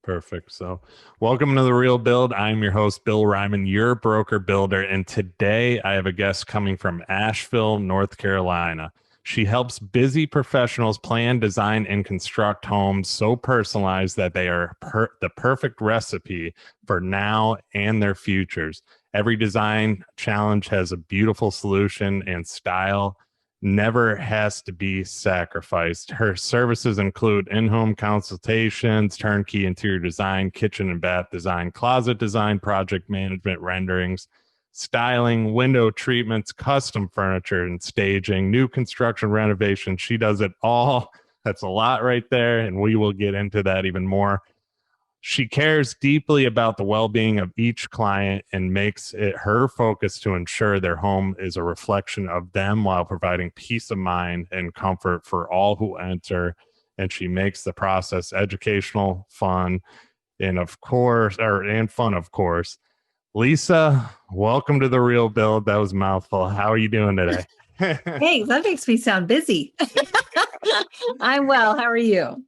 Perfect. So, welcome to the Real Build. I'm your host, Bill Ryman, your broker builder. And today I have a guest coming from Asheville, North Carolina. She helps busy professionals plan, design, and construct homes so personalized that they are the perfect recipe for now and their futures. Every design challenge has a beautiful solution, and style never has to be sacrificed. Her services include in-home consultations, turnkey interior design, kitchen and bath design, closet design, project management, renderings, styling, window treatments, custom furniture and staging, new construction, renovation. She does it all. That's a lot right there, and we will get into that even more. She cares deeply about the well-being of each client and makes it her focus to ensure their home is a reflection of them while providing peace of mind and comfort for all who enter. And she makes the process educational, fun, and fun, of course. Lisa, welcome to the Real Build. That was a mouthful. How are you doing today? Hey, that makes me sound busy. I'm well. How are you?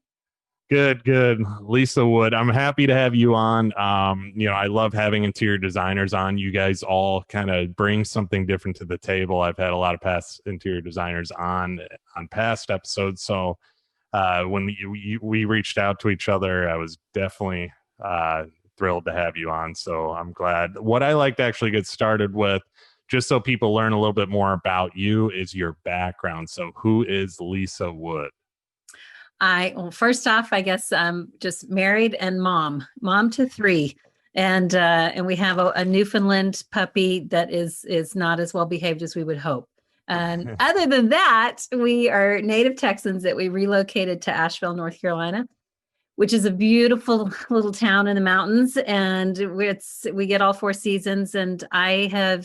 Good. Lisa Wood, I'm happy to have you on. I love having interior designers on. You guys all kind of bring something different to the table. I've had a lot of past interior designers on past episodes. So when we reached out to each other, I was definitely thrilled to have you on. So I'm glad. What I like to actually get started with, just so people learn a little bit more about you, is your background. So who is Lisa Wood? Well, first off, I guess I'm just married and mom to three. And we have a Newfoundland puppy that is not as well behaved as we would hope. And other than that, we are native Texans that we relocated to Asheville, North Carolina, which is a beautiful little town in the mountains. And we get all four seasons. And I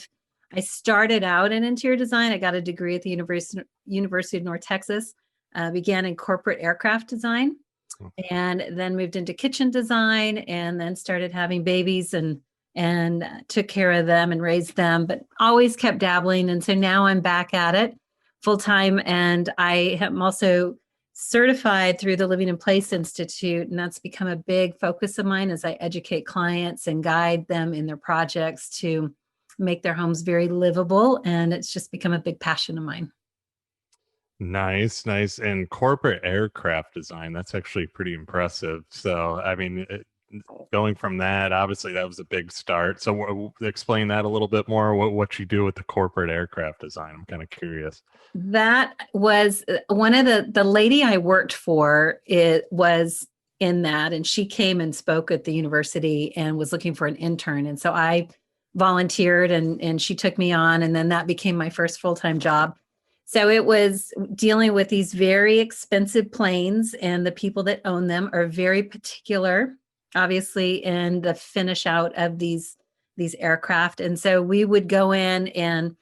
started out in interior design. I got a degree at the University of North Texas. Began in corporate aircraft design, and then moved into kitchen design, and then started having babies and took care of them and raised them, but always kept dabbling. And so now I'm back at it full time. And I am also certified through the Living in Place Institute. And that's become a big focus of mine as I educate clients and guide them in their projects to make their homes very livable. And it's just become a big passion of mine. Nice. And corporate aircraft design, that's actually pretty impressive. So, I mean, going from that, obviously that was a big start. So explain that a little bit more, what you do with the corporate aircraft design. I'm kind of curious. That was one of the lady I worked for, it was in that, and she came and spoke at the university and was looking for an intern. And so I volunteered and she took me on, and then that became my first full-time job. So it was dealing with these very expensive planes, and the people that own them are very particular, obviously, in the finish out of these aircraft. And so we would go in and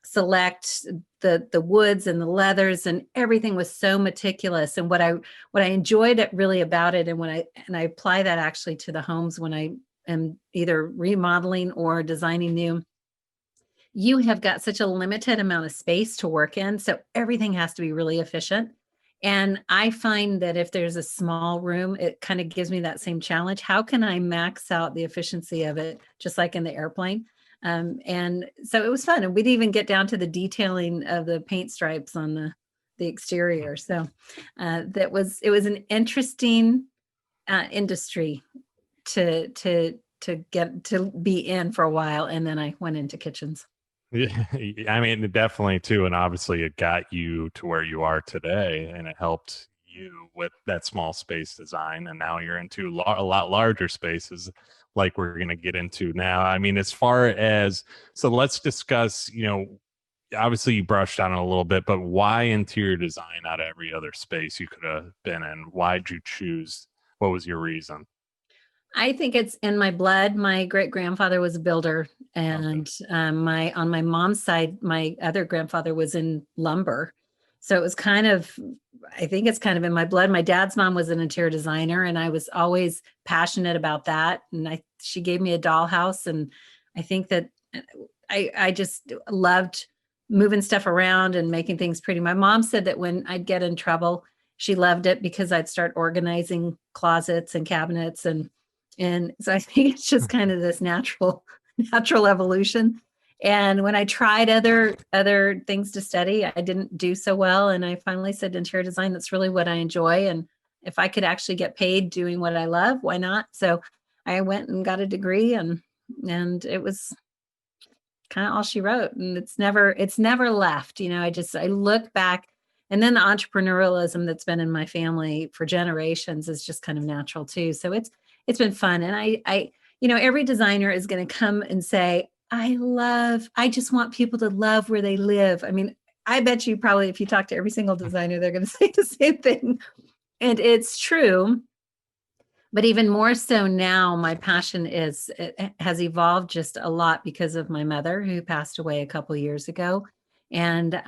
select the woods and the leathers, and everything was so meticulous. And what I enjoyed it really about it, and I apply that actually to the homes when I am either remodeling or designing new. You have got such a limited amount of space to work in. So everything has to be really efficient. And I find that if there's a small room, it kind of gives me that same challenge. How can I max out the efficiency of it, just like in the airplane? And so it was fun. And we'd even get down to the detailing of the paint stripes on the exterior. So it was an interesting industry to get to be in for a while. And then I went into kitchens. Yeah, I mean, definitely too. And obviously it got you to where you are today, and it helped you with that small space design. And now you're into a lot larger spaces like we're going to get into now. I mean, as far as, so let's discuss, obviously you brushed on it a little bit, but why interior design out of every other space you could have been in? Why'd you choose? What was your reason? I think it's in my blood. My great grandfather was a builder, Okay. and my on my mom's side, my other grandfather was in lumber. So it was kind of, I think it's kind of in my blood. My dad's mom was an interior designer, and I was always passionate about that. And she gave me a dollhouse, and I think that I just loved moving stuff around and making things pretty. My mom said that when I'd get in trouble, she loved it because I'd start organizing closets and cabinets, and And so I think it's just kind of this natural evolution. And when I tried other things to study, I didn't do so well. And I finally said interior design, that's really what I enjoy. And if I could actually get paid doing what I love, why not? So I went and got a degree, and it was kind of all she wrote. And it's never left. I look back, and then the entrepreneurialism that's been in my family for generations is just kind of natural too. So it's been fun. And every designer is going to come and say, I just want people to love where they live. I mean, I bet you probably if you talk to every single designer, they're going to say the same thing. And it's true. But even more so now, my passion it has evolved just a lot because of my mother who passed away a couple years ago. And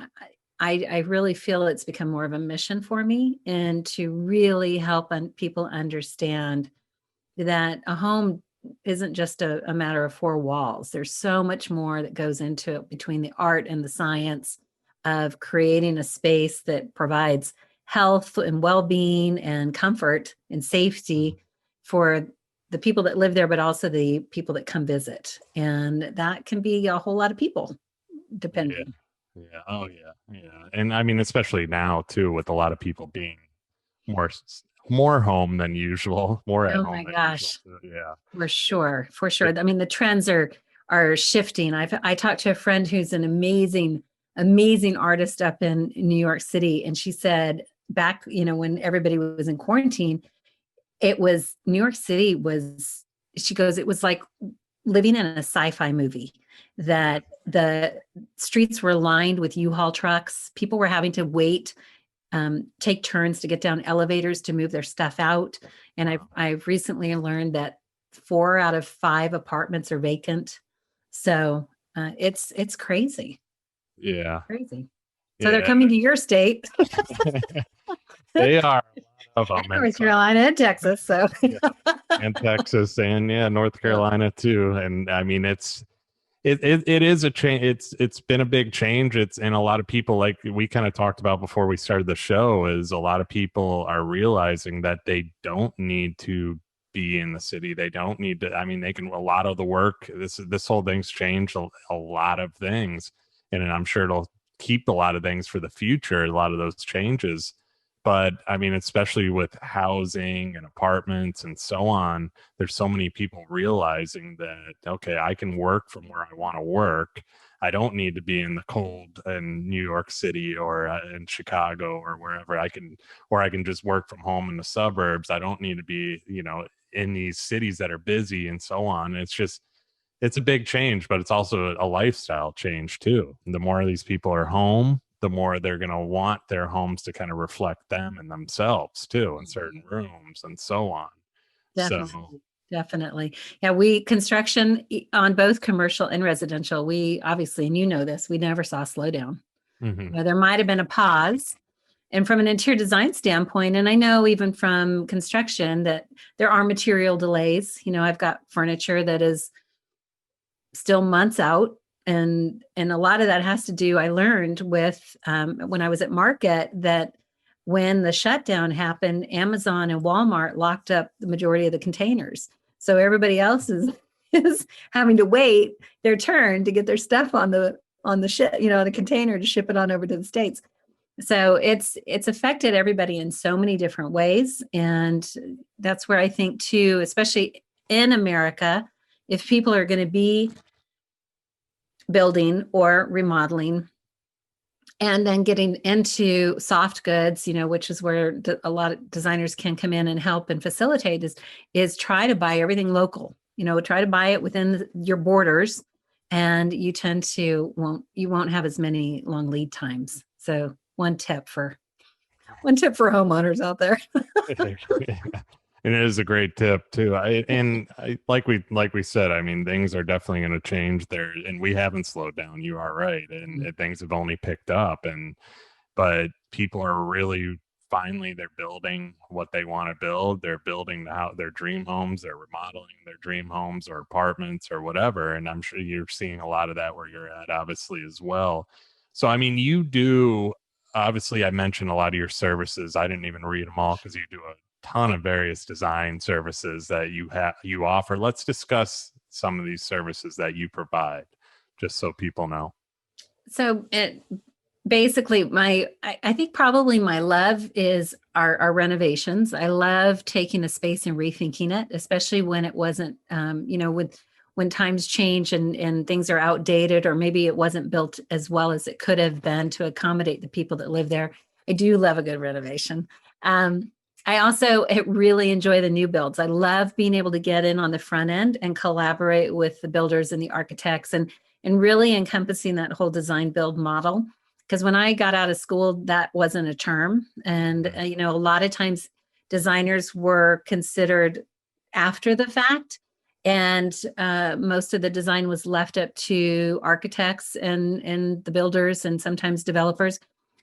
I really feel it's become more of a mission for me, and to really help people understand that a home isn't just a matter of four walls. There's so much more that goes into it, between the art and the science of creating a space that provides health and well-being and comfort and safety for the people that live there, but also the people that come visit. And that can be a whole lot of people, Yeah. depending. Yeah. Oh, yeah. Yeah. And I mean, especially now too, with a lot of people being more more home than usual, more at Oh home my than usual. gosh. So, yeah. For sure, for Yeah. sure. I mean, the trends are shifting. I talked to a friend who's an amazing artist up in New York City, and she said back, when everybody was in quarantine, it was New York City was. She goes, it was like living in a sci-fi movie. That the streets were lined with U-Haul trucks. People were having to wait, take turns to get down elevators to move their stuff out. And Wow. I've recently learned that 4 out of 5 apartments are vacant. So it's crazy, Yeah. crazy. So they're Yeah. coming to your state, They are a lot of them. And North Carolina and Texas. So yeah, and Texas and yeah, North yeah, Carolina too. And I mean, it is a change. It's been a big change. It's and a lot of people, like we kind of talked about before we started the show, is a lot of people are realizing that they don't need to be in the city. They don't need to. I mean, they can. A lot of the work. This whole thing's changed a lot of things, and I'm sure it'll keep a lot of things for the future. A lot of those changes. But I mean, especially with housing and apartments and so on, there's so many people realizing that, okay, I can work from where I want to work. I don't need to be in the cold in New York City or in Chicago or wherever. I can just work from home in the suburbs. I don't need to be, in these cities that are busy and so on. It's a big change, but it's also a lifestyle change too. The more these people are home, the more they're going to want their homes to kind of reflect them and themselves too, in certain rooms and so on. So, definitely. Definitely. Yeah, we construction on both commercial and residential. We obviously, and you know this, we never saw a slowdown. mhm. There might have been a pause. And from an interior design standpoint, and I know even from construction that there are material delays. I've got furniture that is still months out, and a lot of that has to do, I learned with, when I was at market, that when the shutdown happened, Amazon and Walmart locked up the majority of the containers, so everybody else is having to wait their turn to get their stuff on the ship, the container, to ship it on over to the States. So it's affected everybody in so many different ways. And that's where I think too, especially in America, if people are going to be building or remodeling and then getting into soft goods, which is where a lot of designers can come in and help and facilitate, is try to buy everything local. Try to buy it within your borders, and you won't have as many long lead times. So one tip for homeowners out there. And it is a great tip too. Like we said, I mean, things are definitely going to change there, and we haven't slowed down. You are right, and things have only picked up. But people are really finally they're building what they want to build. They're building their dream homes. They're remodeling their dream homes or apartments or whatever. And I'm sure you're seeing a lot of that where you're at, obviously, as well. So I mean, you do obviously. I mentioned a lot of your services. I didn't even read them all because you do ton of various design services that you offer. Let's discuss some of these services that you provide, just so people know. So it basically I think probably my love is our renovations. I love taking a space and rethinking it, especially when it wasn't with when times change and things are outdated, or maybe it wasn't built as well as it could have been to accommodate the people that live there. I do love a good renovation. I also really enjoy the new builds. I love being able to get in on the front end and collaborate with the builders and the architects, and really encompassing that whole design build model. Because when I got out of school, that wasn't a term. And, a lot of times designers were considered after the fact. And most of the design was left up to architects and the builders and sometimes developers.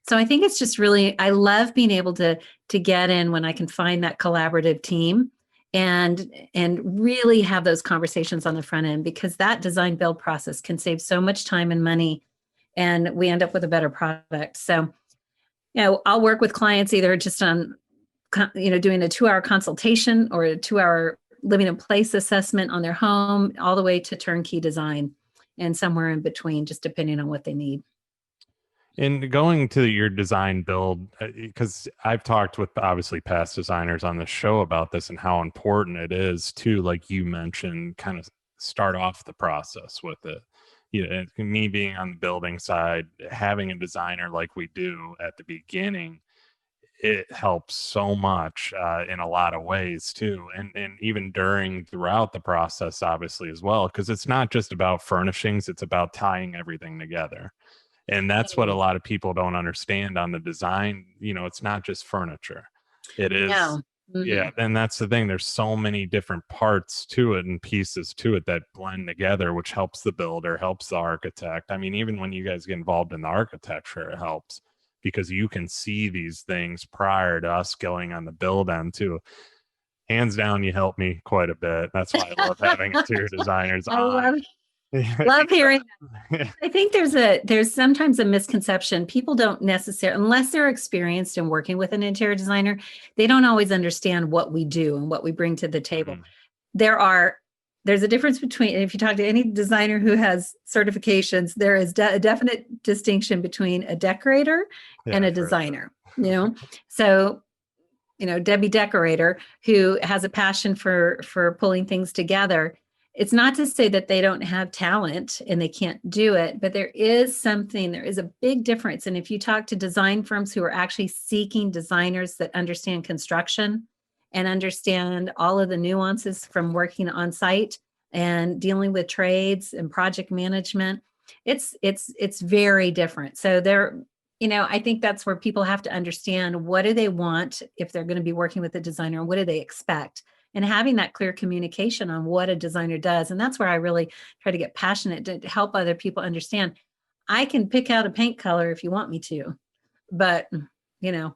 So I think it's just really, I love being able to get in when I can find that collaborative team and really have those conversations on the front end, because that design build process can save so much time and money, and we end up with a better product. So I'll work with clients either just on doing a 2-hour consultation or a 2-hour living in place assessment on their home, all the way to turnkey design and somewhere in between, just depending on what they need. And going to your design build, because I've talked with obviously past designers on the show about this and how important it is to, like you mentioned, kind of start off the process with it. Me being on the building side, having a designer like we do at the beginning, it helps so much in a lot of ways too, and even throughout the process, obviously as well, because it's not just about furnishings; it's about tying everything together. And that's what a lot of people don't understand on the design. It's not just furniture. It is, No. Mm-hmm. yeah. And that's the thing. There's so many different parts to it and pieces to it that blend together, which helps the builder, helps the architect. I mean, even when you guys get involved in the architecture, it helps because you can see these things prior to us going on the build end too. Hands down, you help me quite a bit. That's why I love having interior designers I on. love hearing. I think there's sometimes a misconception. People don't necessarily, unless they're experienced in working with an interior designer, they don't always understand what we do and what we bring to the table. Mhm. There's a difference between, if you talk to any designer who has certifications, there is a definite distinction between a decorator Yeah, and a I've heard designer. So Debbie Decorator, who has a passion for pulling things together. It's not to say that they don't have talent and they can't do it, but there is a big difference. And if you talk to design firms who are actually seeking designers that understand construction and understand all of the nuances from working on site and dealing with trades and project management, it's very different. So I think that's where people have to understand, what do they want if they're going to be working with a designer, and what do they expect? And having that clear communication on what a designer does. And that's where I really try to get passionate to help other people understand. I can pick out a paint color if you want me to, but,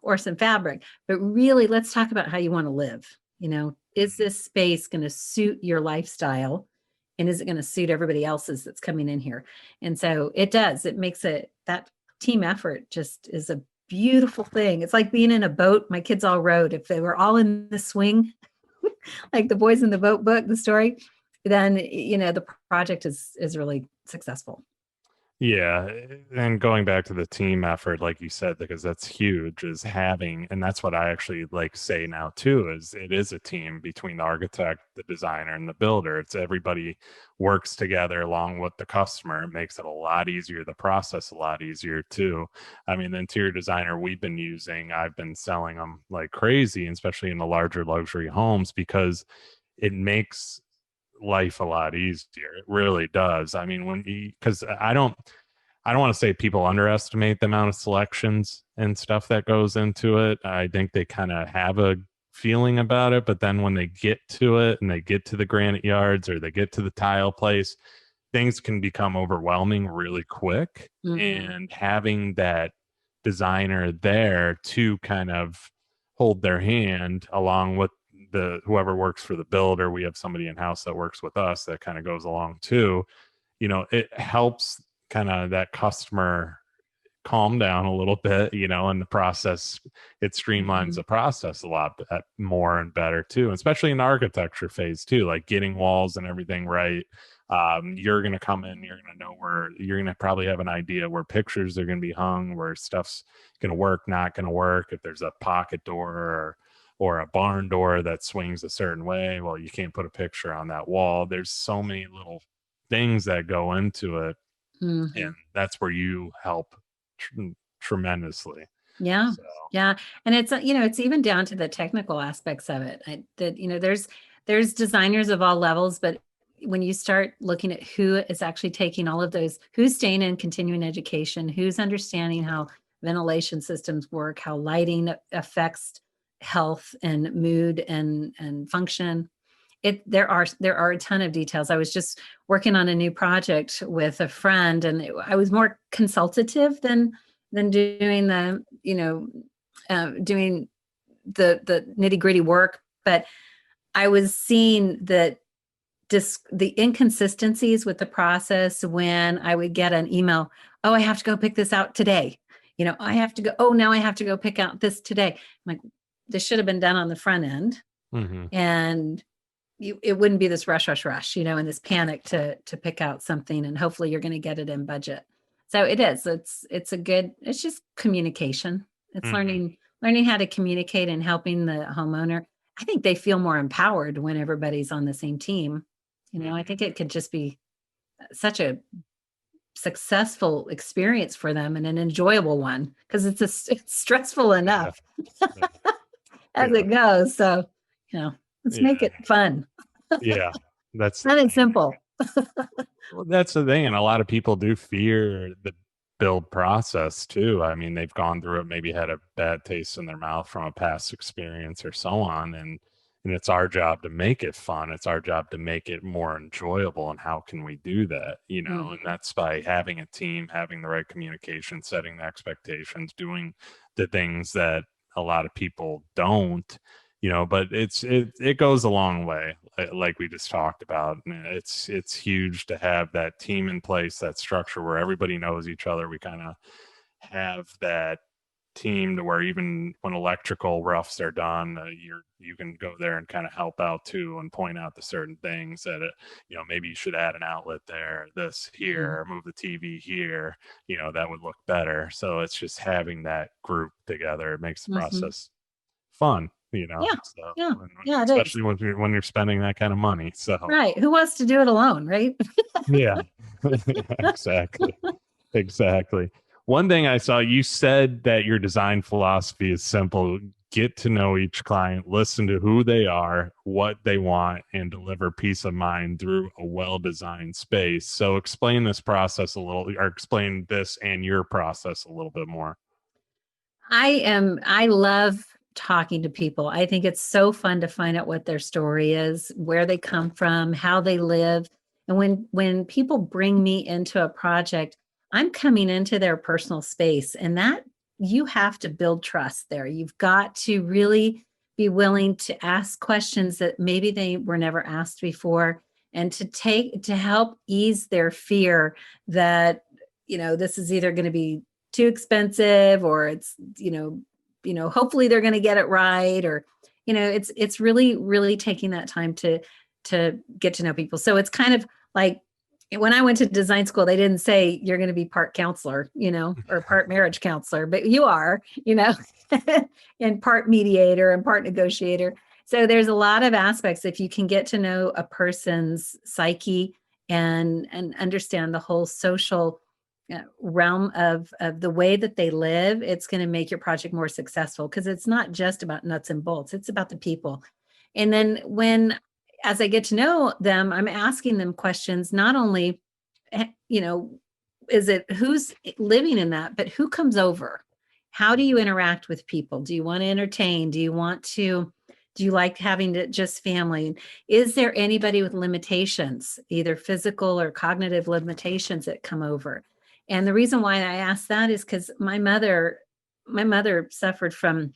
or some fabric, but really let's talk about how you want to live. Is this space going to suit your lifestyle? And is it going to suit everybody else's that's coming in here? And so it does. It makes that team effort just is a beautiful thing. It's like being in a boat. My kids all rowed. If they were all in the swing, like the boys in the boat book, the story, then the project is really successful. Yeah, and going back to the team effort, like you said, because that's huge, is having, and that's what I actually like say now too, is it is a team between the architect, the designer, and the builder. It's everybody works together along with the customer. It makes it a lot easier, the process a lot easier too. I mean, the interior designer we've been using, I've been selling them like crazy, especially in the larger luxury homes, because it makes life a lot easier. It really does. I mean, because I don't want to say people underestimate the amount of selections and stuff that goes into it. I think they kind of have a feeling about it, but then when they get to it and they get to the granite yards or they get to the tile place, things can become overwhelming really quick. Mm-hmm. And having that designer there to kind of hold their hand along with the whoever works for the builder, we have somebody in house that works with us that kind of goes along too. It helps kind of that customer calm down a little bit, and the process, it streamlines Mhm. the process a lot more and better too, especially in the architecture phase too, like getting walls and everything right. You're going to come in, you're going to know where you're going to probably have an idea where pictures are going to be hung, where stuff's going to work, not going to work. If there's a pocket door or a barn door that swings a certain way, well, you can't put a picture on that wall. There's so many little things that go into it, and Mhm. that's where you help tr- tremendously. Yeah. So, Yeah. And it's, it's even down to the technical aspects of it. There's designers of all levels, but when you start looking at who is actually taking all of those, who's staying in continuing education, who's understanding how ventilation systems work, how lighting affects health and mood and function. There are a ton of details. I was just working on a new project with a friend, and I was more consultative than doing doing the nitty gritty work. But I was seeing that the inconsistencies with the process when I would get an email, oh, I have to go pick this out today. I have to go, oh, now I have to go pick out this today. I'm like, this should have been done on the front end. mhm. And it wouldn't be this rush, and this panic to pick out something, and hopefully you're going to get it in budget. So it is. It's just communication. It's Mhm. learning how to communicate and helping the homeowner. I think they feel more empowered when everybody's on the same team. I Mhm. think it could just be such a successful experience for them and an enjoyable one, because it's stressful Yeah, enough yeah, as yeah, it goes. So, let's make yeah, it fun. yeah. That's the Fun and thing. simple. Well, that's the thing, and a lot of people do fear the build process too. I mean, they've gone through it, maybe had a bad taste in their mouth from a past experience or so on, and it's our job to make it fun. It's our job to make it more enjoyable. And how can we do that? And Mhm. that's by having a team, having the right communication, setting the expectations, doing the things that a lot of people don't. But it goes a long way, like we just talked about. It's huge to have that team in place, that structure where everybody knows each other. We kind of have that team to where even when electrical roughs are done, you can go there and kind of help out too, and point out the certain things that maybe you should add an outlet there, this Mhm. here, move the TV here, that would look better. So it's just having that group together. It makes the Mhm. process fun, Yeah. so Yeah. Yeah, it is. especially when you're spending that kind of money. So Right. Who wants to do it alone, right? yeah, exactly. Exactly. One thing I saw, you said that your design philosophy is simple: get to know each client, listen to who they are, what they want, and deliver peace of mind through a well designed space. So, explain this process a little, or explain this and your process a little bit more. I love talking to people. I think it's so fun to find out what their story is, where they come from, how they live. And when people bring me into a project, I'm coming into their personal space, and that you have to build trust there. You've got to really be willing to ask questions that maybe they were never asked before, and to help ease their fear that this is either going to be too expensive, or it's hopefully they're going to get it right, or it's really taking that time to get to know people. So it's kind of like when I went to design school, they didn't say you're going to be part counselor, or part marriage counselor, but you are, and part mediator and part negotiator. So there's a lot of aspects. If you can get to know a person's psyche and understand the whole social realm of the way that they live, it's going to make your project more successful, because it's not just about nuts and bolts, it's about the people. And then as I get to know them, I'm asking them questions, not only, eh, you know, is it who's living in that, but who comes over? How do you interact with people? Do you want to entertain? Do you like having to just family? Is there anybody with limitations, either physical or cognitive limitations, that come over? And the reason why I ask that is because my mother suffered from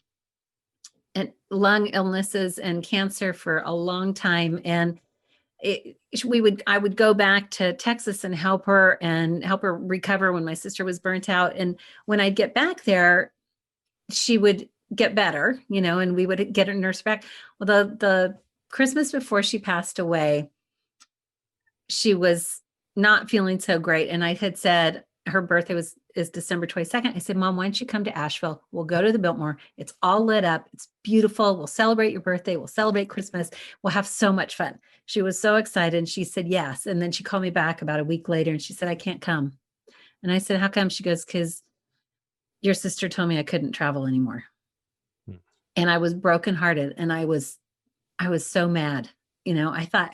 lung illnesses and cancer for a long time. And I would go back to Texas and help her recover when my sister was burnt out. And when I'd get back there, she would get better, and we would get her nurse back. Well, the Christmas before she passed away, she was not feeling so great. And I had said her birthday is December 22nd. I said, Mom, why don't you come to Asheville? We'll go to the Biltmore. It's all lit up. It's beautiful. We'll celebrate your birthday. We'll celebrate Christmas. We'll have so much fun. She was so excited. And she said, yes. And then she called me back about a week later and she said, I can't come. And I said, how come? She goes, because your sister told me I couldn't travel anymore. Hmm. And I was brokenhearted. And I was so mad. I thought,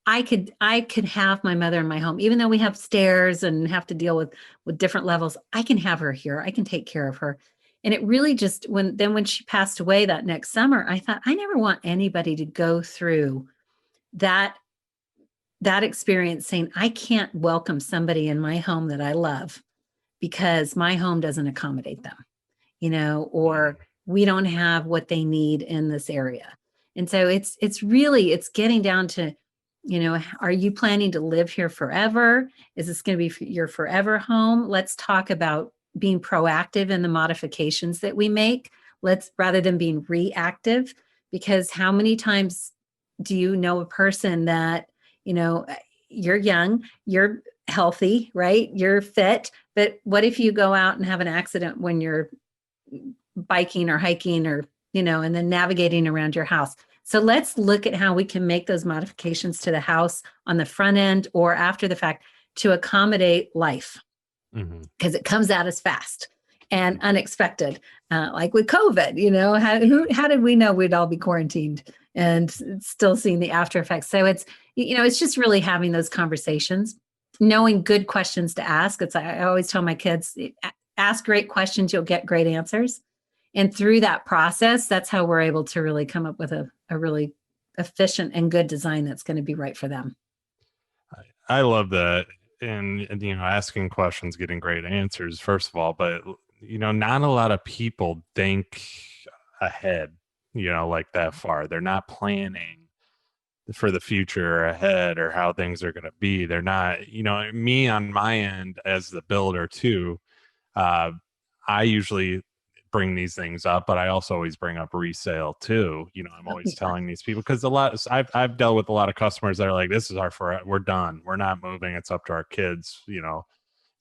I could have my mother in my home, even though we have stairs and have to deal with different levels. I can have her here. I can take care of her. And it really just, when she passed away that next summer, I thought, I never want anybody to go through that experience saying, I can't welcome somebody in my home that I love because my home doesn't accommodate them, or we don't have what they need in this area. And so it's getting down to, are you planning to live here forever? Is this going to be your forever home? Let's talk about being proactive in the modifications that we make. Rather than being reactive, because how many times do you know a person that, you're young, you're healthy, right? You're fit, but what if you go out and have an accident when you're biking or hiking or, and then navigating around your house? So let's look at how we can make those modifications to the house on the front end or after the fact to accommodate life, because it comes at us fast and unexpected. Like with COVID, how did we know we'd all be quarantined and still seeing the after effects? So it's just really having those conversations, knowing good questions to ask. I always tell my kids, ask great questions, you'll get great answers. And through that process, that's how we're able to really come up with a really efficient and good design that's going to be right for them. I love that. And asking questions, getting great answers, first of all, but, not a lot of people think ahead, like that far. They're not planning for the future ahead or how things are going to be. They're not, me on my end as the builder too. I usually bring these things up, but I also always bring up resale too. I'm always telling these people, because I've dealt with a lot of customers that are like, this is we're done. We're not moving. It's up to our kids,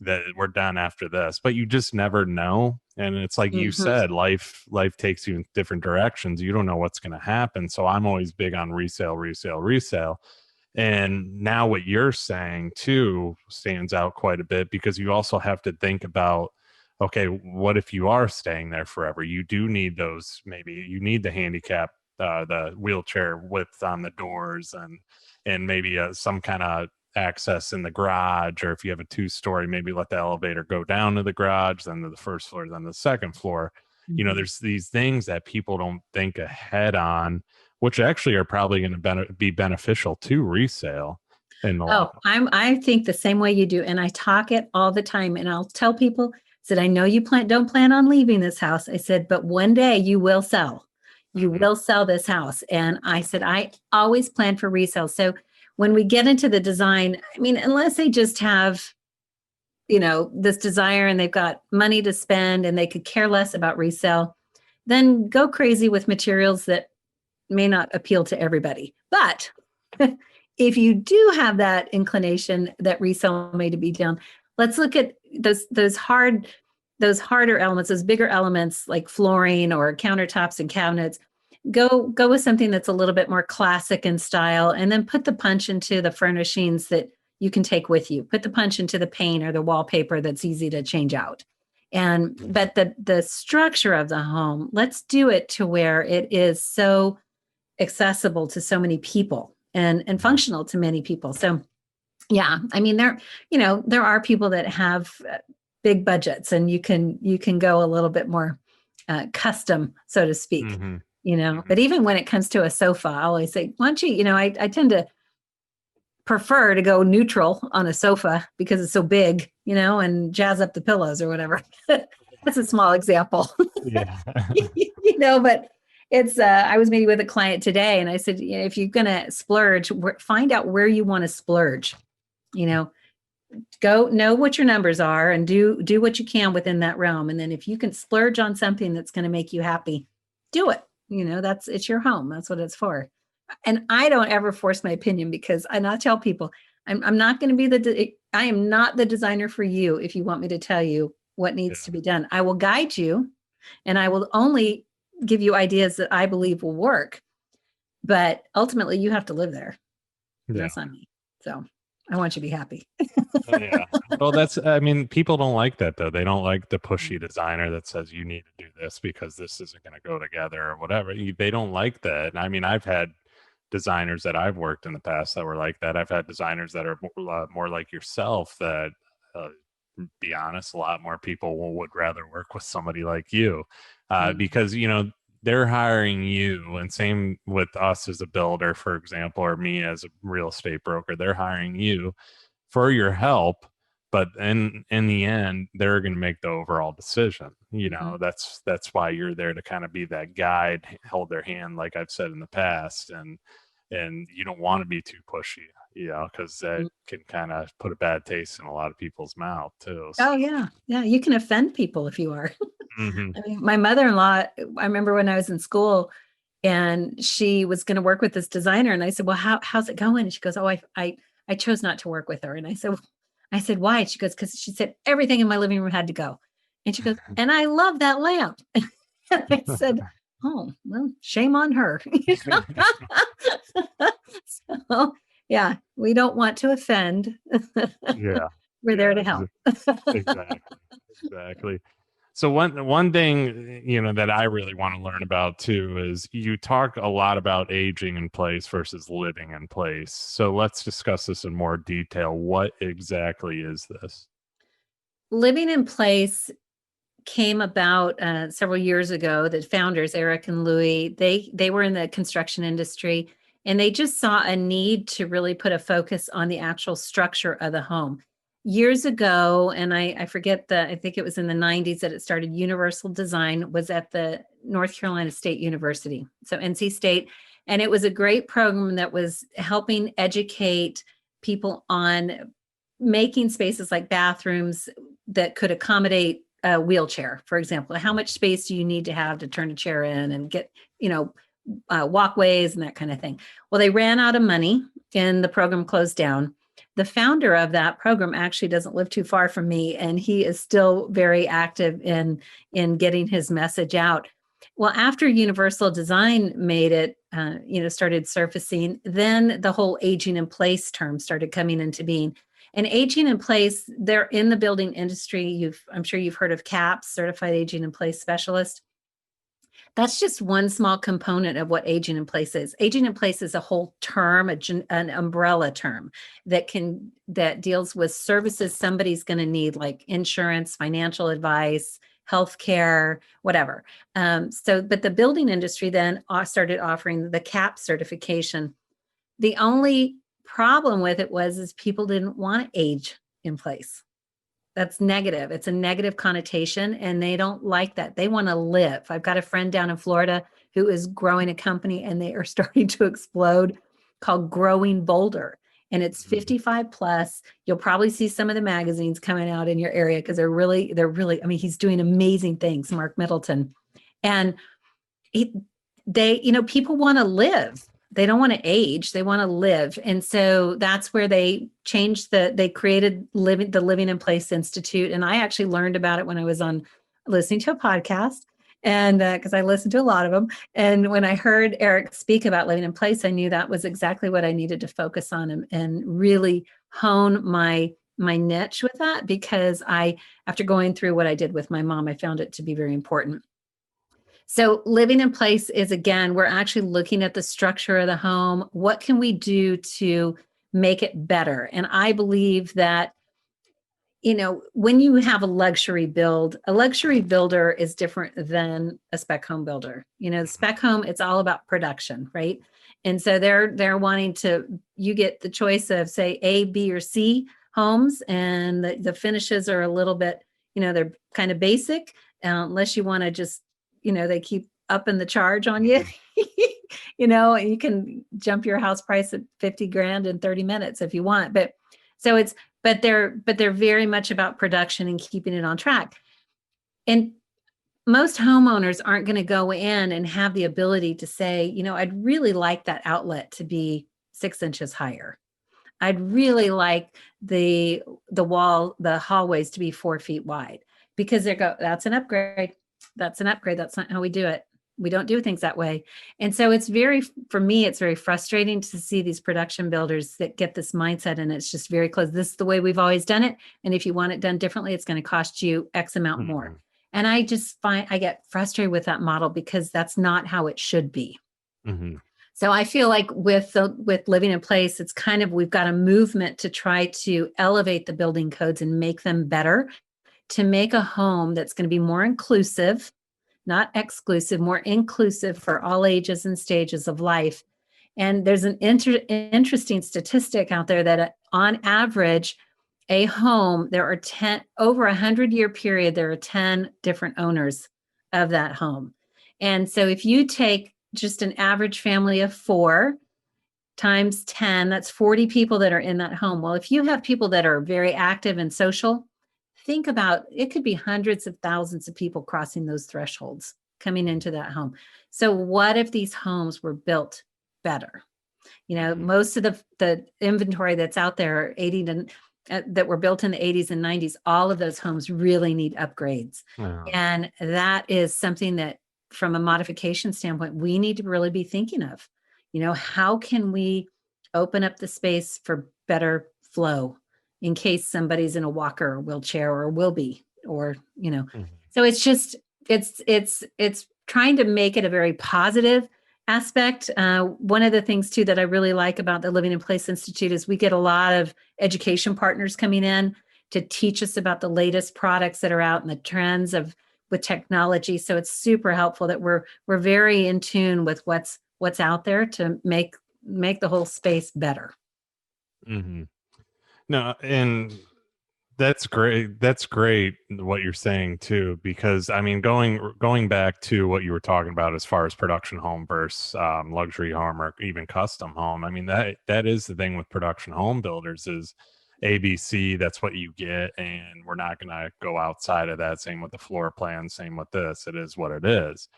that we're done after this, but you just never know. And it's like you said, life takes you in different directions. You don't know what's going to happen. So I'm always big on resale. And now what you're saying too stands out quite a bit, because you also have to think about, okay, what if you are staying there forever? You do need those, maybe you need the handicap, the wheelchair width on the doors and maybe some kind of access in the garage, or if you have a 2-story, maybe let the elevator go down to the garage, then to the first floor, then the second floor. There's these things that people don't think ahead on, which actually are probably going to be beneficial to resale. I think the same way you do. And I talk it all the time. And I'll tell people, said, I know you don't plan on leaving this house. I said, but one day you will sell. You will sell this house. And I said, I always plan for resale. So when we get into the design, unless they just have, this desire and they've got money to spend and they could care less about resale, then go crazy with materials that may not appeal to everybody. But if you do have that inclination that resale may to be done, let's look at those harder elements, those bigger elements like flooring or countertops and cabinets. Go with something that's a little bit more classic in style, and then put the punch into the furnishings that you can take with you. Put the punch into the paint or the wallpaper that's easy to change out. But the structure of the home, let's do it to where it is so accessible to so many people and functional to many people. So yeah, there are people that have big budgets, and you can go a little bit more custom, so to speak. But even when it comes to a sofa, I always say, why don't you, I tend to prefer to go neutral on a sofa because it's so big, and jazz up the pillows or whatever. That's a small example. Yeah. But I was meeting with a client today and I said, if you're going to splurge, find out where you want to splurge, you know, go know what your numbers are and do what you can within that realm. And then if you can splurge on something that's going to make you happy, do it. It's your home. That's what it's for. And I don't ever force my opinion because I not tell people I'm not going to be I am not the designer for you. If you want me to tell you what Yeah. needs to be done, I will guide you and I will only give you ideas that I believe will work. But ultimately you have to live there. And Yeah. that's not me. So I want you to be happy. Yeah. Well, I mean, people don't like that though. They don't like the pushy designer that says you need to do this because this isn't going to go together or whatever. They don't like that. And I mean, I've had designers that I've worked in the past that were like that. I've had designers that are more like yourself that, uh, be honest, a lot more people would rather work with somebody like you, Mm. because, they're hiring you, and same with us as a builder, for example, or me as a real estate broker. They're hiring you for your help, but in the end they're going to make the overall decision. Mhm. That's why you're there, to kind of be that guide, hold their hand, like I've said in the past. And you don't want to be too pushy, because that Mm. can kind of put a bad taste in a lot of people's mouth too. So. Oh yeah. Yeah. You can offend people if you are. Hmm. I mean, my mother-in-law, I remember when I was in school and she was going to work with this designer. And I said, well, how's it going? And she goes, oh, I chose not to work with her. And I said, why? She goes, because she said everything in my living room had to go. And she goes, and I love that lamp. And I said, oh, well, shame on her. So, yeah, we don't want to offend. Yeah, We're there yeah, to help. exactly, exactly. So one thing, that I really want to learn about too is you talk a lot about aging in place versus living in place. So let's discuss this in more detail. What exactly is this? Living in place came about several years ago. The founders, Eric and Louis, they were in the construction industry, and they just saw a need to really put a focus on the actual structure of the home. Years ago, and I forget I think it was in the 90s that it started. Universal Design was at the North Carolina State University, so NC State, and it was a great program that was helping educate people on making spaces like bathrooms that could accommodate a wheelchair, for example. How much space do you need to have to turn a chair in and get, you know, walkways and that kind of thing? Well, they ran out of money and the program closed down. The founder of that program actually doesn't live too far from me, and he is still very active in getting his message out. Well, after Universal Design made it, started surfacing, then the whole aging in place term started coming into being. And aging in place, they're in the building industry. I'm sure you've heard of CAPS, Certified Aging in Place Specialist. That's just one small component of what aging in place is. Aging in place is a whole term, an umbrella term that deals with services somebody's going to need, like insurance, financial advice, healthcare, whatever. But the building industry then started offering the CAP certification. The only problem with it is people didn't want to age in place. That's negative. It's a negative connotation, and they don't like that. They want to live. I've got a friend down in Florida who is growing a company, and they are starting to explode, called Growing Bolder. And it's Mhm. 55 plus. You'll probably see some of the magazines coming out in your area because I mean, he's doing amazing things, Mark Middleton. And he, people want to live. They don't want to age. They want to live. And so that's where they they created the Living in Place Institute. And I actually learned about it when I was listening to a podcast. And because I listened to a lot of them. And when I heard Eric speak about living in place, I knew that was exactly what I needed to focus on and really hone my niche with that, because after going through what I did with my mom, I found it to be very important. So, living in place is, again, we're actually looking at the structure of the home. What can we do to make it better? And I believe that, when you have a luxury builder is different than a spec home builder. The spec home, it's all about production, right? And so they're wanting you get the choice of, say, A, B, or C homes, and the finishes are a little bit, they're kind of basic, unless you want to just, they keep upping the charge on you. Mhm. You can jump your house price at 50 grand in 30 minutes if you want. But so it's, but they're very much about production and keeping it on track. And most homeowners aren't going to go in and have the ability to say, I'd really like that outlet to be 6 inches higher. I'd really like the hallways to be 4 feet wide, because they go, that's an upgrade. That's an upgrade. That's not how we do it. We don't do things that way. And so for me, it's very frustrating to see these production builders that get this mindset, and it's just very close. This is the way we've always done it. And if you want it done differently, it's going to cost you X amount more. Mhm. And I just I get frustrated with that model, because that's not how it should be. Mhm. So I feel like with living in place, it's kind of, we've got a movement to try to elevate the building codes and make them better, to make a home that's going to be more inclusive, not exclusive, more inclusive for all ages and stages of life. And there's an interesting statistic out there that on average, a home, there are 10 over 100-year period, there are 10 different owners of that home. And so if you take just an average family of 4 times 10, that's 40 people that are in that home. Well, if you have people that are very active and social, think about, it could be hundreds of thousands of people crossing those thresholds coming into that home. So what if these homes were built better? Mhm. Most of the inventory that's out there, 80 to that were built in the 80s and 90s, all of those homes really need upgrades. Yeah. And that is something that, from a modification standpoint, we need to really be thinking of. How can we open up the space for better flow in case somebody's in a walker or wheelchair, or will be, or. Mhm. So it's just, it's trying to make it a very positive aspect. One of the things too that I really like about the Living in Place Institute is we get a lot of education partners coming in to teach us about the latest products that are out and the trends of with technology. So it's super helpful that we're very in tune with what's out there to make the whole space better. Mhm. No, and that's great. That's great what you're saying too, because I mean, going back to what you were talking about as far as production home versus luxury home or even custom home. I mean, that is the thing with production home builders is ABC. That's what you get, and we're not going to go outside of that. Same with the floor plan. Same with this. It is what it is.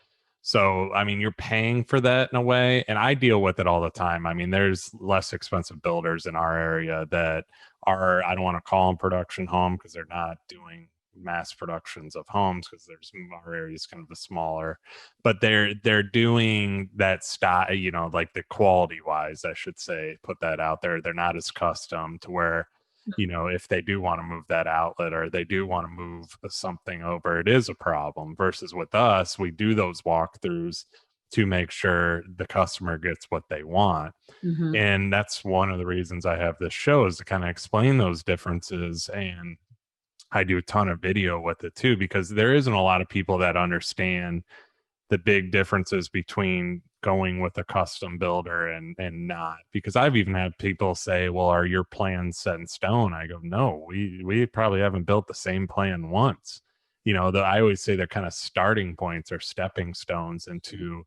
So, I mean, you're paying for that in a way, and I deal with it all the time. I mean, there's less expensive builders in our area that are, I don't want to call them production home because they're not doing mass productions of homes because there's our area is kind of a smaller, but they're doing that style, like the quality wise, I should say, put that out there. They're not as custom to where, if they do want to move that outlet or they do want to move something over, it is a problem. Versus with us, we do those walkthroughs to make sure the customer gets what they want. Mm-hmm. And that's one of the reasons I have this show, is to kind of explain those differences. And I do a ton of video with it too, because there isn't a lot of people that understand the big differences between going with a custom builder and not. Because I've even had people say, well, are your plans set in stone? I go, no, we probably haven't built the same plan once. I always say they're kind of starting points or stepping stones into,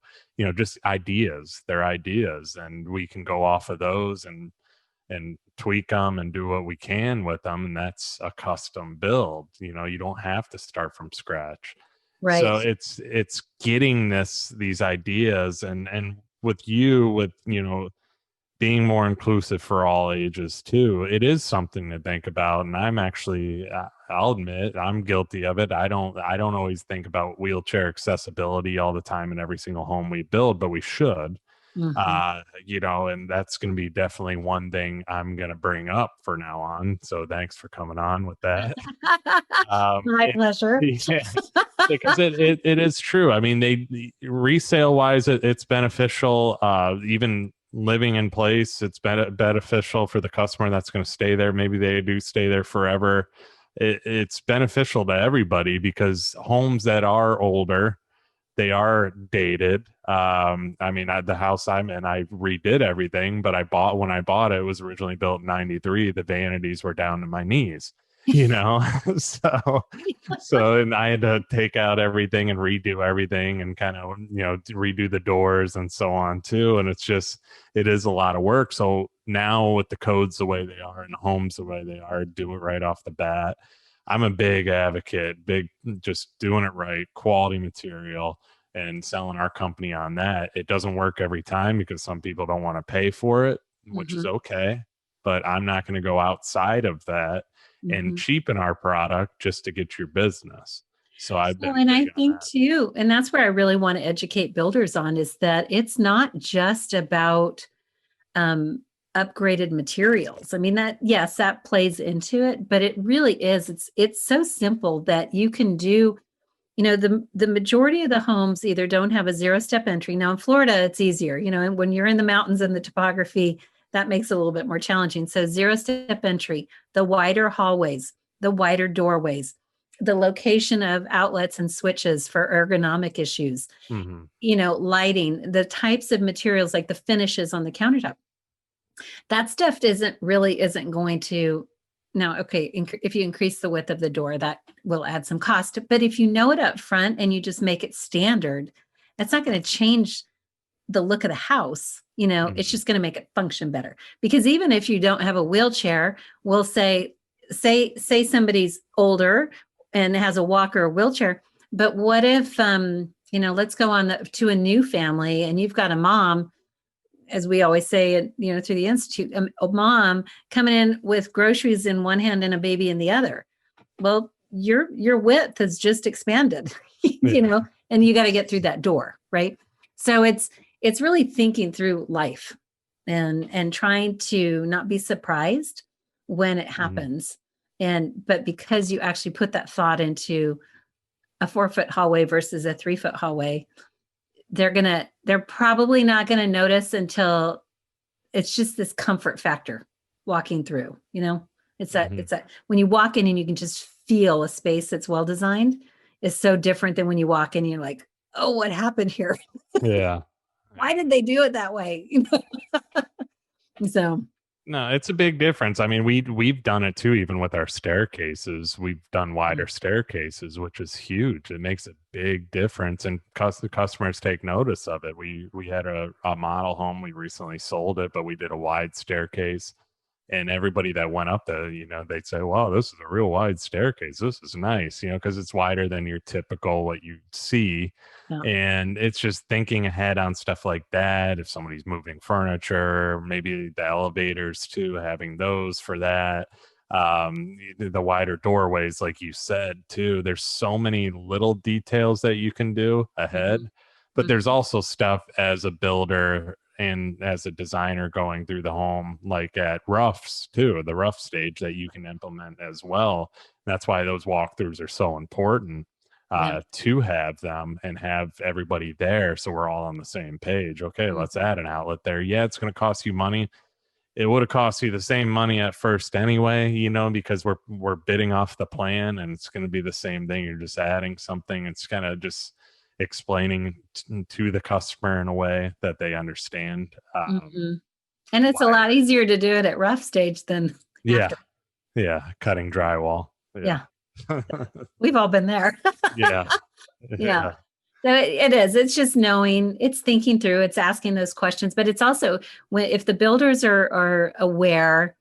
just ideas. They're ideas, and we can go off of those and tweak them and do what we can with them, and that's a custom build. You don't have to start from scratch. Right. So it's getting these ideas, and with you, with being more inclusive for all ages too, it is something to think about. And I'm actually, I'll admit, I'm guilty of it. I don't always think about wheelchair accessibility all the time in every single home we build, but we should. Mm-hmm. And that's going to be definitely one thing I'm going to bring up for now on. So thanks for coming on with that. My And, pleasure. yeah, because it is true. I mean, resale wise, it's beneficial. Even living in place, it's beneficial for the customer that's going to stay there. Maybe they do stay there forever. It's beneficial to everybody, because homes that are older, they are dated. I mean, the house I'm in, I redid everything, but when I bought it, it was originally built in '93. The vanities were down to my knees. you know. so and I had to take out everything and redo everything and kind of, redo the doors and so on too. And it is a lot of work. So now with the codes the way they are and the homes the way they are, do it right off the bat. I'm a big advocate, just doing it right, quality material, and selling our company on that. It doesn't work every time because some people don't want to pay for it, which is Hmm. okay. But I'm not going to go outside of that and Hmm. cheapen our product just to get your business. So I've So, been and I big on think that. too, and that's where I really want to educate builders on is that it's not just about um, upgraded materials. I mean, that, yes, that plays into it, but it really is. It's so simple that you can do. The majority of the homes either don't have a zero step entry. Now in Florida, it's easier. And when you're in the mountains and the topography, that makes it a little bit more challenging. So zero step entry, the wider hallways, the wider doorways, the location of outlets and switches for ergonomic issues, Mm-hmm. lighting, the types of materials like the finishes on the countertop. That stuff isn't going to. Now, okay, if you increase the width of the door, that will add some cost. But if you know it up front and you just make it standard, it's not going to change the look of the house. It's Mm-hmm. just going to make it function better. Because even if you don't have a wheelchair, we'll say somebody's older and has a walker or wheelchair. But what if let's go on to a new family and you've got a mom, as we always say, through the Institute, a mom coming in with groceries in one hand and a baby in the other. Well, your width has just expanded, Yeah. and you got to get through that door, right? So it's really thinking through life and trying to not be surprised when it Mm-hmm. happens. But because you actually put that thought into a 4-foot hallway versus a 3-foot hallway, they're probably not gonna notice until it's just this comfort factor walking through. Mm-hmm. It's that when you walk in and you can just feel a space that's well designed is so different than when you walk in and you're like, oh, what happened here? Yeah. Why Yeah. did they do it that way? So No, it's a big difference. I mean, we've done it too, even with our staircases. We've done wider staircases, which is huge. It makes a big difference, and the customers take notice of it. We had a model home. We recently sold it, but we did a wide staircase, and everybody that went up there, they'd say, "Wow, this is a real wide staircase. This is nice," because it's wider than your typical what you see. yeah. And it's just thinking ahead on stuff like that. If somebody's moving furniture, maybe the elevators too, having those for that. The wider doorways, like you said too. There's so many little details that you can do Mhm. ahead, but there's Mhm. also stuff as a builder and as a designer going through the home, like at roughs too, the rough stage that you can implement as well. That's why those walkthroughs are so important, Yeah. to have them and have everybody there so we're all on the same page. Okay, let's Mhm. add an outlet there. Yeah, it's going to cost you money. It would have cost you the same money at first anyway, because we're bidding off the plan, and it's going to be the same thing. You're just adding something. It's kind of just explaining to the customer in a way that they understand, Mhm. And it's a why. lot easier to do it at rough stage than Yeah, after. yeah, cutting drywall. Yeah. Yeah. We've all been there. Yeah. Yeah. Yeah. So it is. It's just knowing, it's thinking through, it's asking those questions, but it's also when if the builders are aware,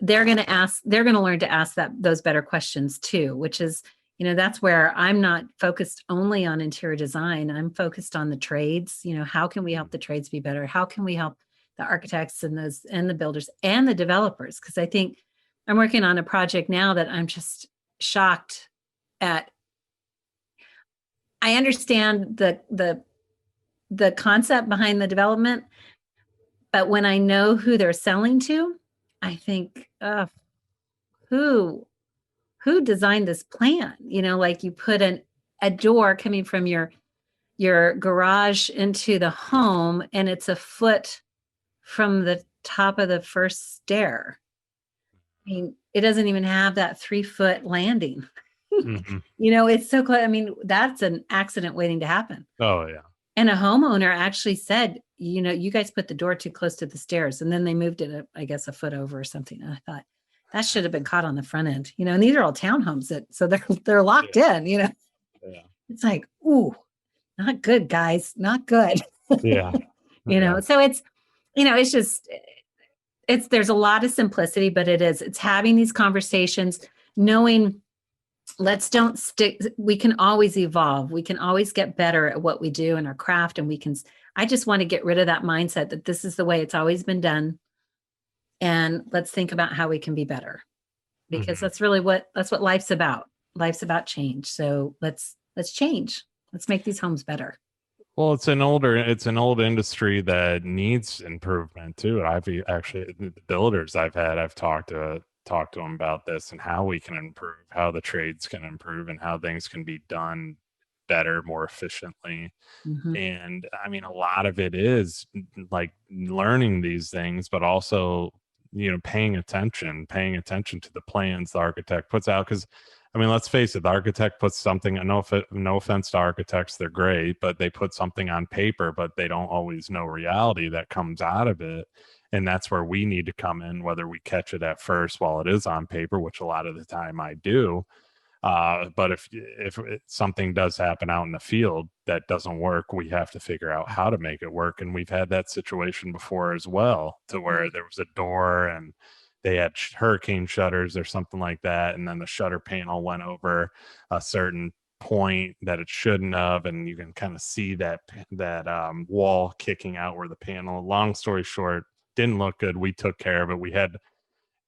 they're going to learn to ask those better questions too, which is, that's where I'm not focused only on interior design. I'm focused on the trades. How can we help the trades be better? How can we help the architects and the builders and the developers? Because I think I'm working on a project now that I'm just shocked at. I understand the concept behind the development, but when I know who they're selling to, I think, who who designed this plan? Like you put a door coming from your garage into the home, and it's a foot from the top of the first stair. I mean, it doesn't even have that 3-foot landing. Hmm. It's so close. I mean, that's an accident waiting to happen. Oh yeah. And a homeowner actually said, you guys put the door too close to the stairs. And then they moved it, I guess, a foot over or something. And I thought, that should have been caught on the front end, and these are all townhomes so they're locked in, Yeah. It's like, ooh, not good, guys, not good. Yeah. Yeah. So it's just there's a lot of simplicity, but it's having these conversations, knowing let's don't stick, we can always evolve, we can always get better at what we do in our craft, and I just want to get rid of that mindset that this is the way it's always been done, and let's think about how we can be better, because Mhm. that's what life's about. Life's about change. So let's change. Let's make these homes better. Well, it's an old industry that needs improvement too. Actually, the builders I've talked to them about this and how we can improve, how the trades can improve, and how things can be done better, more efficiently. Mhm. And I mean, a lot of it is like learning these things, but also, paying attention to the plans the architect puts out. Because, I mean, let's face it, the architect puts something, no offense to architects, they're great, but they put something on paper, but they don't always know reality that comes out of it. And that's where we need to come in, whether we catch it at first while it is on paper, which a lot of the time I do, but if something does happen out in the field that doesn't work, we have to figure out how to make it work. And we've had that situation before as well, to where there was a door and they had hurricane shutters or something like that, and then the shutter panel went over a certain point that it shouldn't have, and you can kind of see that wall kicking out where the panel. Long story short, didn't look good. We took care of it.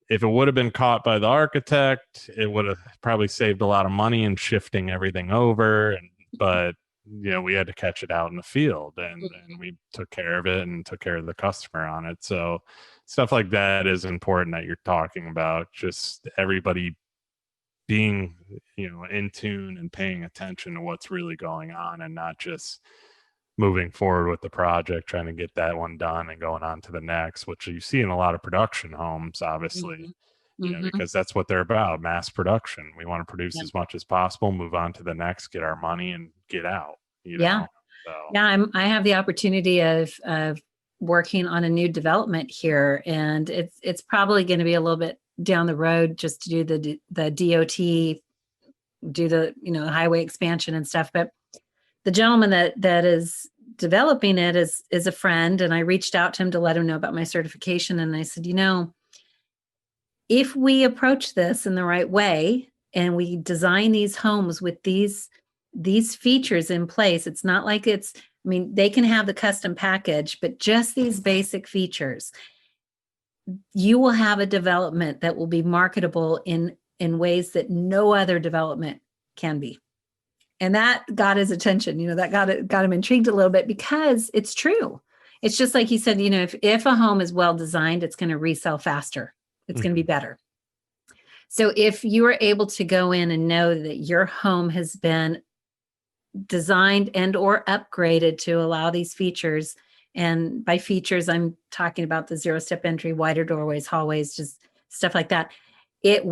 If it would have been caught by the architect, it would have probably saved a lot of money in shifting everything over. But we had to catch it out in the field, and we took care of it and took care of the customer on it. So stuff like that is important that you're talking about. Just everybody being, in tune and paying attention to what's really going on, and not just moving forward with the project, trying to get that one done and going on to the next, which you see in a lot of production homes, obviously, Mhm. Mhm. because that's what they're about, mass production. We want to produce Yeah. as much as possible, move on to the next, get our money and get out, Yeah. So, Yeah, I have the opportunity of working on a new development here, and it's probably going to be a little bit down the road just to do the DOT, do the highway expansion and stuff. But the gentleman that is developing it is a friend, and I reached out to him to let him know about my certification, and I said, if we approach this in the right way and we design these homes with these features in place, it's not like I mean, they can have the custom package, but just these basic features, you will have a development that will be marketable in ways that no other development can be. And that got his attention. That got him intrigued a little bit, because it's true. It's just like he said, if a home is well designed, it's going to resell faster. It's going to be mhm, better. So if you are able to go in and know that your home has been designed and or upgraded to allow these features, and by features I'm talking about the zero step entry, wider doorways, hallways, just stuff like that, it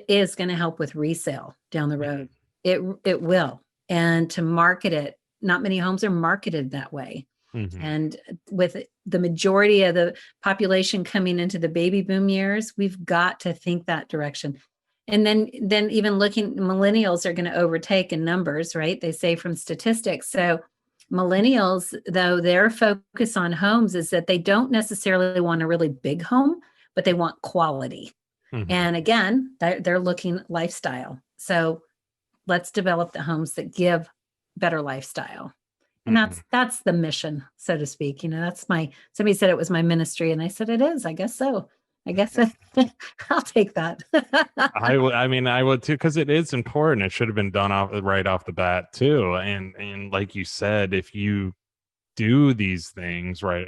is going to help with resale down the road. It will. And to market it, not many homes are marketed that way. mhm, And with the majority of the population coming into the baby boom years, we've got to think that direction. And then even looking, millennials are going to overtake in numbers, right? They say from statistics. So millennials, though, their focus on homes is that they don't necessarily want a really big home, but they want quality. mhm, And again, they're looking lifestyle. So let's develop the homes that give better lifestyle. And mhm. that's the mission, so to speak. That's somebody said it was my ministry, and I said it is. I guess so. I guess I'll take that. I mean, I would too, because it is important. It should have been done right off the bat too. And like you said, if you do these things right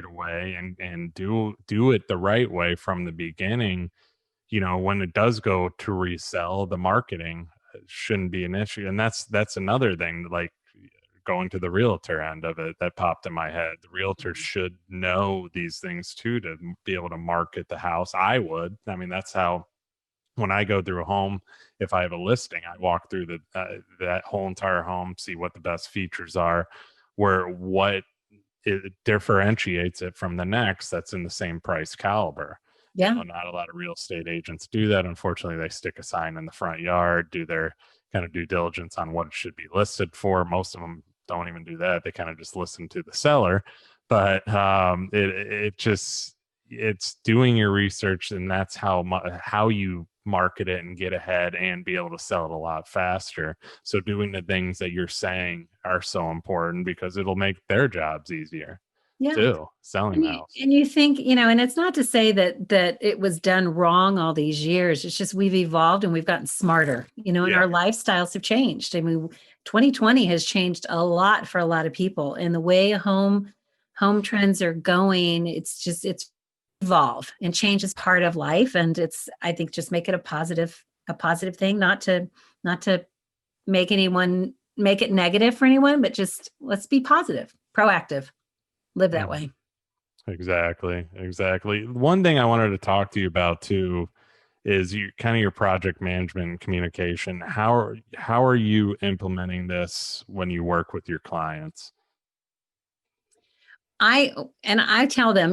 away, and do it the right way from the beginning, when it does go to resell, the marketing shouldn't be an issue. And that's another thing, like going to the realtor end of it, that popped in my head. The realtor should know these things too, to be able to market the house. I mean, that's how, when I go through a home, if I have a listing, I walk through that whole entire home, see what the best features are, what it differentiates it from the next that's in the same price caliber. Yeah. Not a lot of real estate agents do that. Unfortunately, they stick a sign in the front yard, do their kind of due diligence on what it should be listed for. Most of them don't even do that. They kind of just listen to the seller. But it just it's doing your research, and that's how you market it and get ahead and be able to sell it a lot faster. So doing the things that you're saying are so important because it'll make their jobs easier Yeah. too, selling And the you, house. and you think, and it's not to say that it was done wrong all these years. It's just we've evolved and we've gotten smarter, and Yeah. our lifestyles have changed. I mean, 2020 has changed a lot for a lot of people. And the way home trends are going, it's evolve, and change is part of life. And it's, I think, just make it a positive thing, not to make it negative for anyone, but just let's be positive, proactive, live that Mhm. way. Exactly. Exactly. One thing I wanted to talk to you about too is you kind of your project management and communication. How are you implementing this when you work with your clients? I tell them,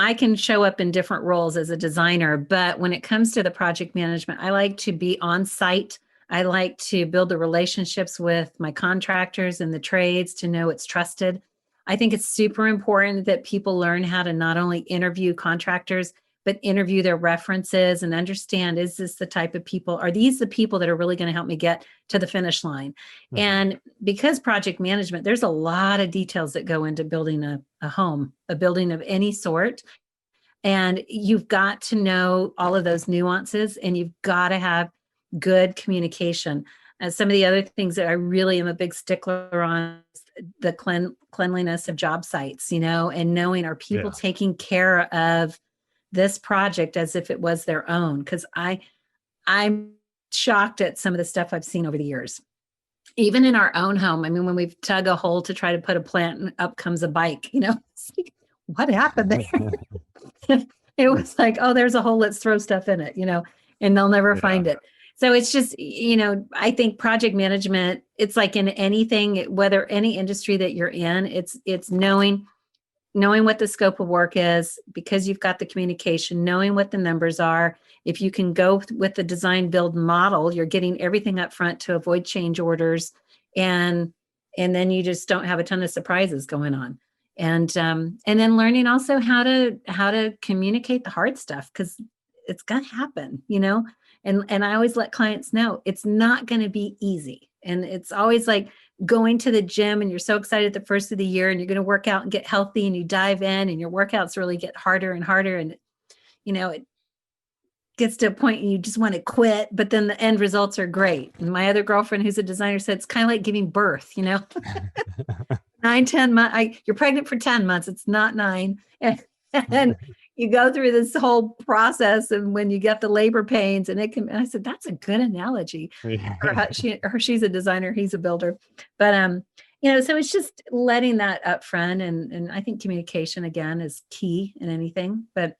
I can show up in different roles as a designer, but when it comes to the project management, I like to be on site. I like to build the relationships with my contractors and the trades to know it's trusted. I think it's super important that people learn how to not only interview contractors, but interview their references and understand, is this the type of people, are these the people that are really going to help me get to the finish line? Mhm. And because project management, there's a lot of details that go into building a home, a building of any sort. And you've got to know all of those nuances, and you've got to have good communication. Some of the other things that I really am a big stickler on is the cleanliness of job sites, and knowing, are people Yeah. taking care of this project as if it was their own? Because I'm shocked at some of the stuff I've seen over the years, even in our own home. I mean, when we've dug a hole to try to put a plant and up comes a bike, it's like, what happened there? It was like, oh, there's a hole, let's throw stuff in it, and they'll never Yeah. find it. So it's just, I think project management, it's like in anything, whether any industry that you're in, it's knowing what the scope of work is, because you've got the communication, knowing what the numbers are. If you can go with the design build model, you're getting everything up front to avoid change orders, and then you just don't have a ton of surprises going on. And then learning also how to communicate the hard stuff, because it's gonna happen, and I always let clients know it's not going to be easy. And it's always like going to the gym, and you're so excited at the first of the year, and you're going to work out and get healthy, and you dive in, and your workouts really get harder and harder, and it gets to a point and you just want to quit, but then the end results are great. And my other girlfriend, who's a designer, said it's kind of like giving birth, 9, 10 months. You're pregnant for 10 months. It's not 9. And you go through this whole process. And when you get the labor pains, and I said, that's a good analogy. She's a designer, he's a builder. But, so it's just letting that up front. And I think communication again is key in anything, but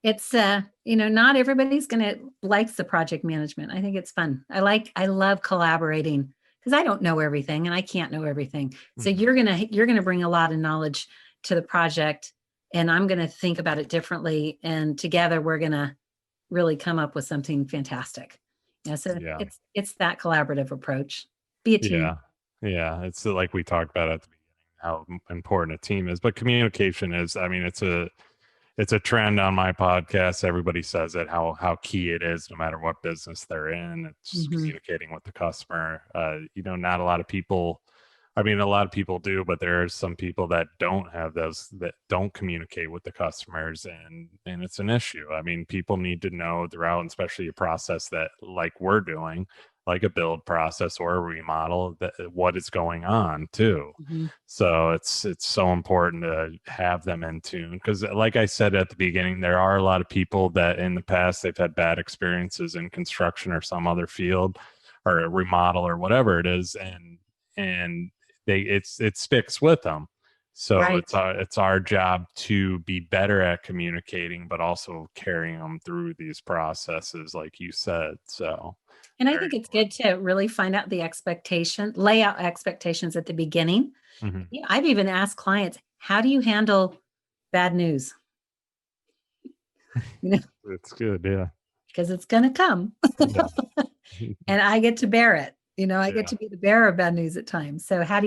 it's, not everybody's going to likes the project management. I think it's fun. I love collaborating, because I don't know everything and I can't know everything. So Mhm. you're going to bring a lot of knowledge to the project, and I'm going to think about it differently. And together we're going to really come up with something fantastic. So Yeah. it's that collaborative approach. Be a team. Yeah. Yeah. It's like we talked about at the beginning, how important a team is, but communication is, I mean, it's a trend on my podcast. Everybody says it, how key it is, no matter what business they're in. It's Mhm. communicating with the customer. Not a lot of people. I mean, a lot of people do, but there are some people that don't have those, that don't communicate with the customers, and it's an issue. I mean, people need to know throughout, and especially a process that like we're doing, like a build process or a remodel, that what is going on too. Mhm. So it's so important to have them in tune, because like I said at the beginning, there are a lot of people that in the past they've had bad experiences in construction or some other field or a remodel or whatever it is, and it sticks with them. So Right. it's our job to be better at communicating, but also carrying them through these processes, like you said. So And I very think it's important. good to really find out lay out expectations at the beginning. Hmm. Yeah, I've even asked clients, how do you handle bad news? you know, It's good. Yeah. because it's going to come. Yeah. And I get to bear it. I get Yeah. to be the bearer of bad news at times. So how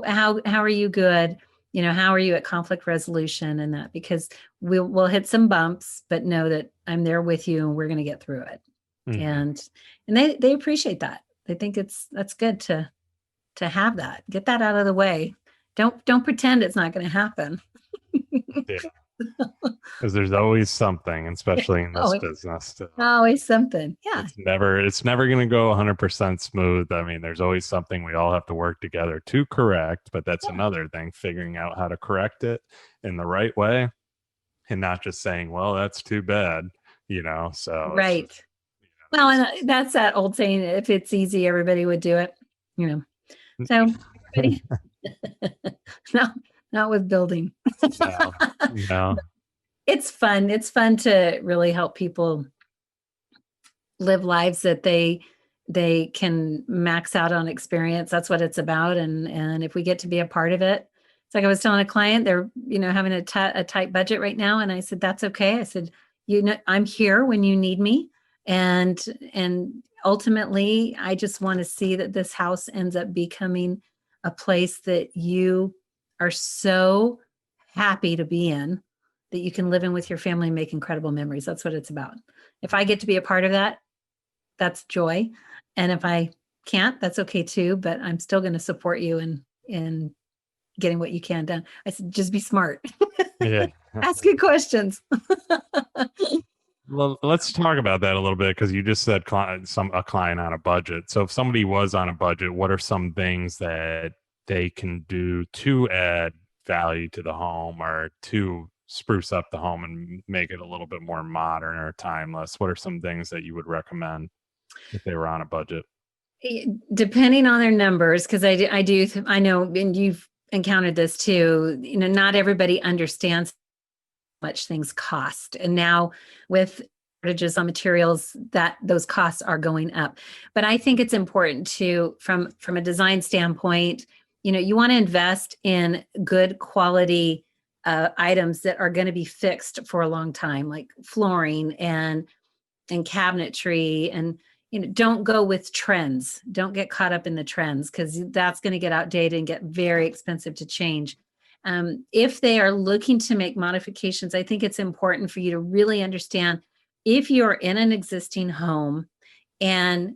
are you good? How are you at conflict resolution and that? Because we'll hit some bumps, but know that I'm there with you and we're going to get through it. Hmm. And they appreciate that. They think that's good to have that. Get that out of the way. Don't pretend it's not going to happen. Yeah. Because there's always something, especially in this Oh, business. always something. Yeah. It's never going to go 100% smooth. I mean, there's always something we all have to work together to correct, but that's Yeah. another thing, figuring out how to correct it in the right way and not just saying, well, that's too bad, so it's just, Right. Well, and there's that's that old saying, if it's easy, everybody would do it, you know. So everybody, no, not with building. no, no. It's fun. It's fun to really help people live lives that they can max out on experience. That's what it's about. And if we get to be a part of it, it's like I was telling a client, they're having a tight budget right now, and I said that's okay. I said, I'm here when you need me, and ultimately, I just want to see that this house ends up becoming a place that you are so happy to be in, that you can live in with your family and make incredible memories. That's what it's about. If I get to be a part of that, that's joy. And if I can't, that's okay too. But I'm still going to support you in getting what you can done. I said, just be smart. Yeah. Ask good questions. Well, let's talk about that a little bit because you just said a client on a budget. So if somebody was on a budget, what are some things that they can do to add value to the home or to spruce up the home and make it a little bit more modern or timeless? What are some things that you would recommend if they were on a budget? Depending on their numbers, because I know, and you've encountered this too. Not everybody understands how much things cost, and now with shortages on materials, that those costs are going up. But I think it's important to, from a design standpoint, you want to invest in good quality items that are going to be fixed for a long time, like flooring and cabinetry. And don't go with trends. Don't get caught up in the trends, because that's going to get outdated and get very expensive to change. If they are looking to make modifications, I think it's important for you to really understand, if you're in an existing home, and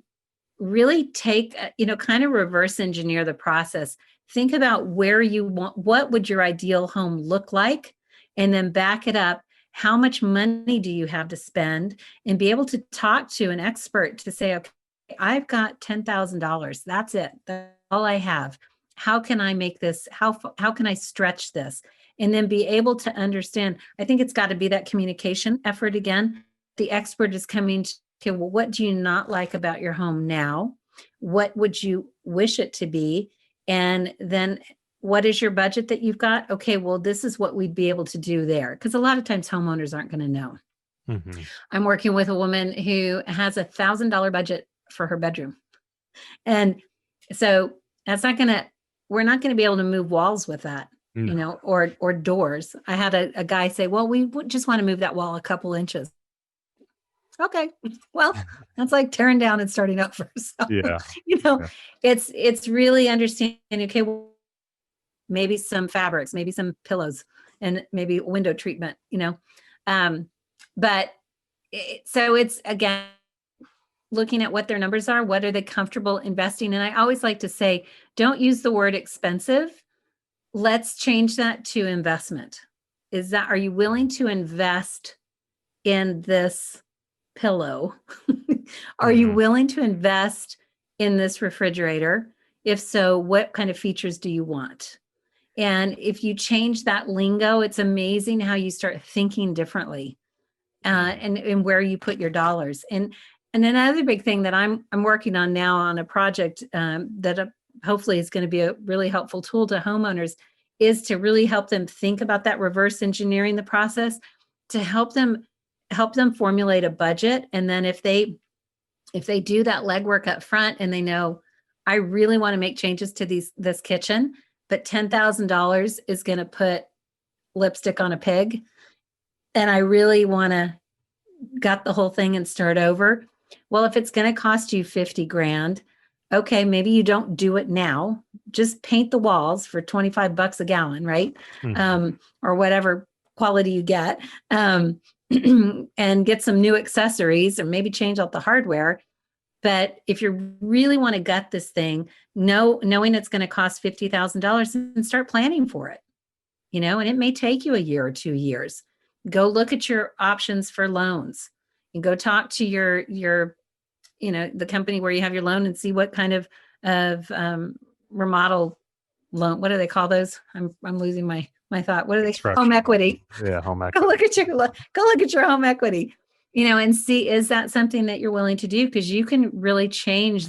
really take, kind of reverse engineer the process. Think about where you want, what would your ideal home look like, and then back it up. How much money do you have to spend? And be able to talk to an expert to say, okay, I've got $10,000. That's it. That's all I have. How can I make this? How can I stretch this? And then be able to understand. I think it's got to be that communication effort again. The expert is coming to, okay, well, what do you not like about your home now? What would you wish it to be? And then what is your budget that you've got? Okay, well, this is what we'd be able to do there. Because a lot of times homeowners aren't going to know. Hmm. I'm working with a woman who has $1,000 budget for her bedroom. And so that's not going to, we're not going to be able to move walls with that, No. or doors. I had a guy say, well, we just want to move that wall a couple inches. Okay. Well, that's like tearing down and starting over. So, Yeah. you know, Yeah. it's really understanding, okay, well, maybe some fabrics, maybe some pillows, and maybe window treatment, Um, but so it's again looking at what their numbers are, what are they comfortable investing in. I always like to say, don't use the word expensive. Let's change that to investment. Are you willing to invest in this pillow? Are you Hmm. willing to invest in this refrigerator? If so, what kind of features do you want? And if you change that lingo, it's amazing how you start thinking differently, and where you put your dollars. And another big thing that I'm working on now on a project, that hopefully is going to be a really helpful tool to homeowners, is to really help them think about that reverse engineering the process, to help them formulate a budget. And then if they do that legwork up front, and they know, I really want to make changes to this kitchen, but $10,000 is going to put lipstick on a pig, and I really want to gut the whole thing and start over. Well, if it's going to cost you 50 grand, okay, maybe you don't do it now. Just paint the walls for 25 bucks a gallon, right? Mhm. Or whatever quality you get. And get some new accessories or maybe change out the hardware. But if you really want to gut this thing, knowing it's going to cost $50,000 and start planning for it, and it may take you a year or 2 years. Go look at your options for loans and go talk to your the company where you have your loan and see what kind of remodel loan. What do they call those? I'm losing my thought. What are they? Home Construction loan. equity. Yeah, home Go equity. look at your home equity, and see, is that something that you're willing to do? Because you can really change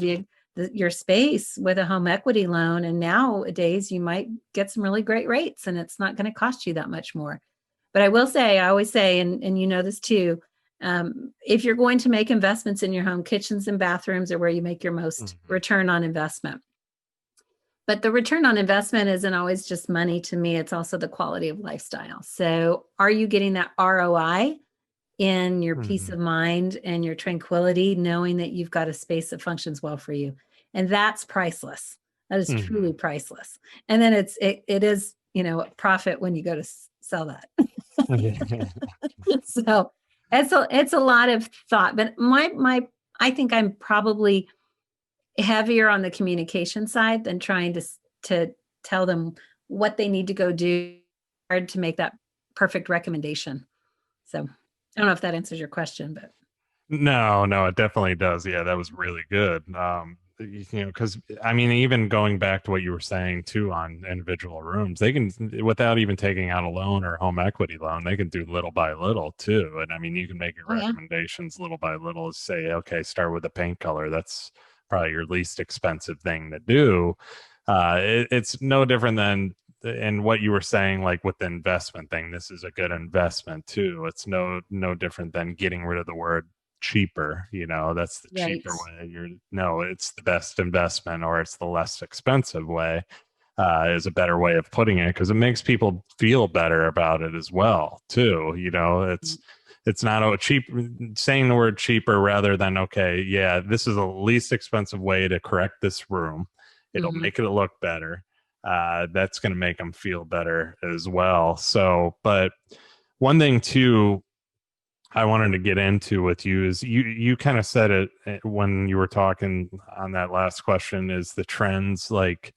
your space with a home equity loan. And nowadays you might get some really great rates and it's not going to cost you that much more. But I always say, and you know this too, if you're going to make investments in your home, kitchens and bathrooms are where you make your most Mhm. return on investment. But the return on investment isn't always just money to me. It's also the quality of lifestyle. So are you getting that ROI in your peace Mhm. of mind and your tranquility, knowing that you've got a space that functions well for you? And that's priceless. That is truly Mhm. priceless. And then it is, profit when you go to sell that. So it's a lot of thought. But I think I'm probably heavier on the communication side than trying to tell them what they need to go do hard to make that perfect recommendation. So I don't know if that answers your question, but No, no, it definitely does. Yeah, that was really good. Because I mean, even going back to what you were saying too on individual rooms, they can, without even taking out a loan or home equity loan, they can do little by little too. And I mean, you can make your oh yeah, recommendations little by little. Say, okay, start with the paint color. That's probably your least expensive thing to do. It's no different than and what you were saying, like with the investment thing. This is a good investment too. It's no different than getting rid of the word cheaper. That's the right. cheaper way. No, it's the best investment, or it's the less expensive way. Is a better way of putting it, because it makes people feel better about it as well too. It's not cheap, saying the word cheaper rather than, okay, yeah, this is the least expensive way to correct this room. It'll Hmm. make it look better. That's going to make them feel better as well. So, but one thing too I wanted to get into with you is you kind of said it when you were talking on that last question, is the trends. Like,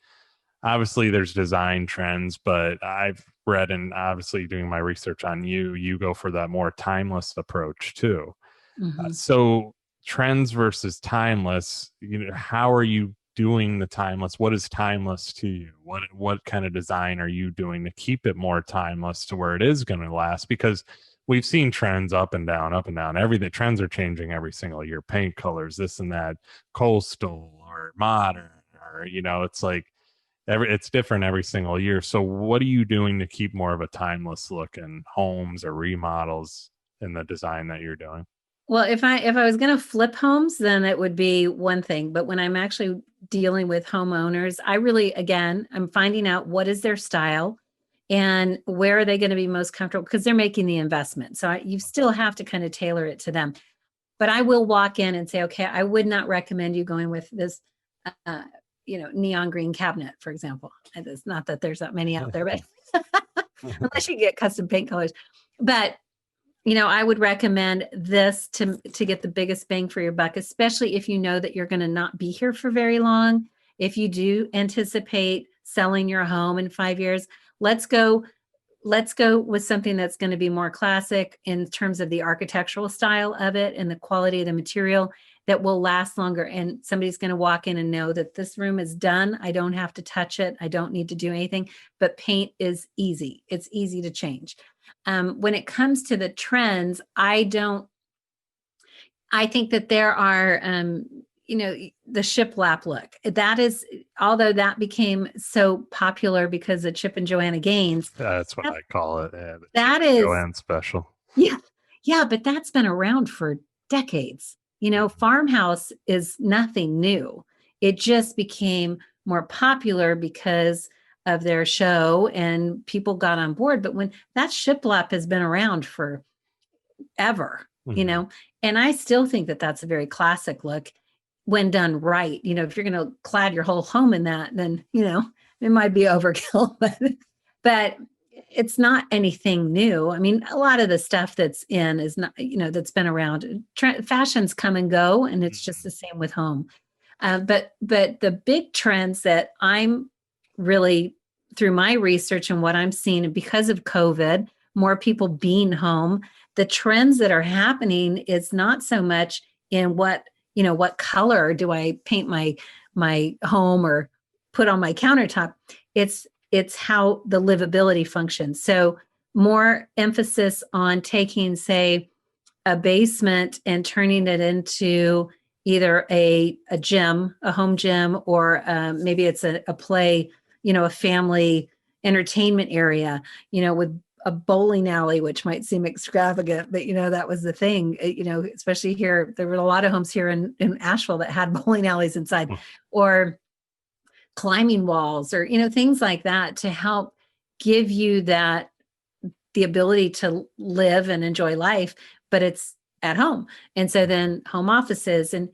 obviously there's design trends, but I've read, and obviously doing my research on you go for that more timeless approach too. Hmm. So trends versus timeless, how are you doing the timeless? What is timeless to you? What kind of design are you doing to keep it more timeless to where it is going to last? Because we've seen trends up and down, up and down. Everything trends are changing every single year. Paint colors, this and that, coastal or modern, or it's like it's different every single year. So what are you doing to keep more of a timeless look in homes or remodels in the design that you're doing? Well, if I was going to flip homes, then it would be one thing. But when I'm actually dealing with homeowners, I'm finding out what is their style and where are they going to be most comfortable, because they're making the investment. So you still have to kind of tailor it to them. But I will walk in and say, okay, I would not recommend you going with this, uh, neon green cabinet, for example. And it's not that there's that many out there, but unless you get custom paint colors. But I would recommend this to get the biggest bang for your buck, especially if you know that you're going to not be here for very long. If you do anticipate selling your home in 5 years, let's go let's go with something that's going to be more classic in terms of the architectural style of it and the quality of the material that will last longer. And somebody's going to walk in and know that this room is done. I don't have to touch it. I don't need to do anything. But paint is easy. It's easy to change. When it comes to the trends, I don't. I think that there are, the shiplap look. That is, although that became so popular because of Chip and Joanna Gaines. That's what That, I call it. Yeah, the Chip that and is, Joanne special. yeah, yeah, but that's been around for decades. Mhm. Farmhouse is nothing new. It just became more popular because of their show and people got on board. But when that shiplap has been around for ever, Mhm. and I still think that that's a very classic look when done right. If you're going to clad your whole home in that, then, it might be overkill, but it's not anything new. I mean, a lot of the stuff that's in is not, that's been around. Fashions come and go, and it's just Mhm. the same with home. But the big trends that I'm really, through my research and what I'm seeing, and because of COVID, more people being home, the trends that are happening is not so much in what color do I paint my home or put on my countertop. It's how the livability functions. So more emphasis on taking, say, a basement and turning it into either a gym, a home gym, or maybe it's a play, a family entertainment area, with a bowling alley, which might seem extravagant, but that was the thing. Especially here, there were a lot of homes here in Asheville that had bowling alleys inside, or climbing walls, or things like that, to help give you that the ability to live and enjoy life, but it's at home. And so then home offices, and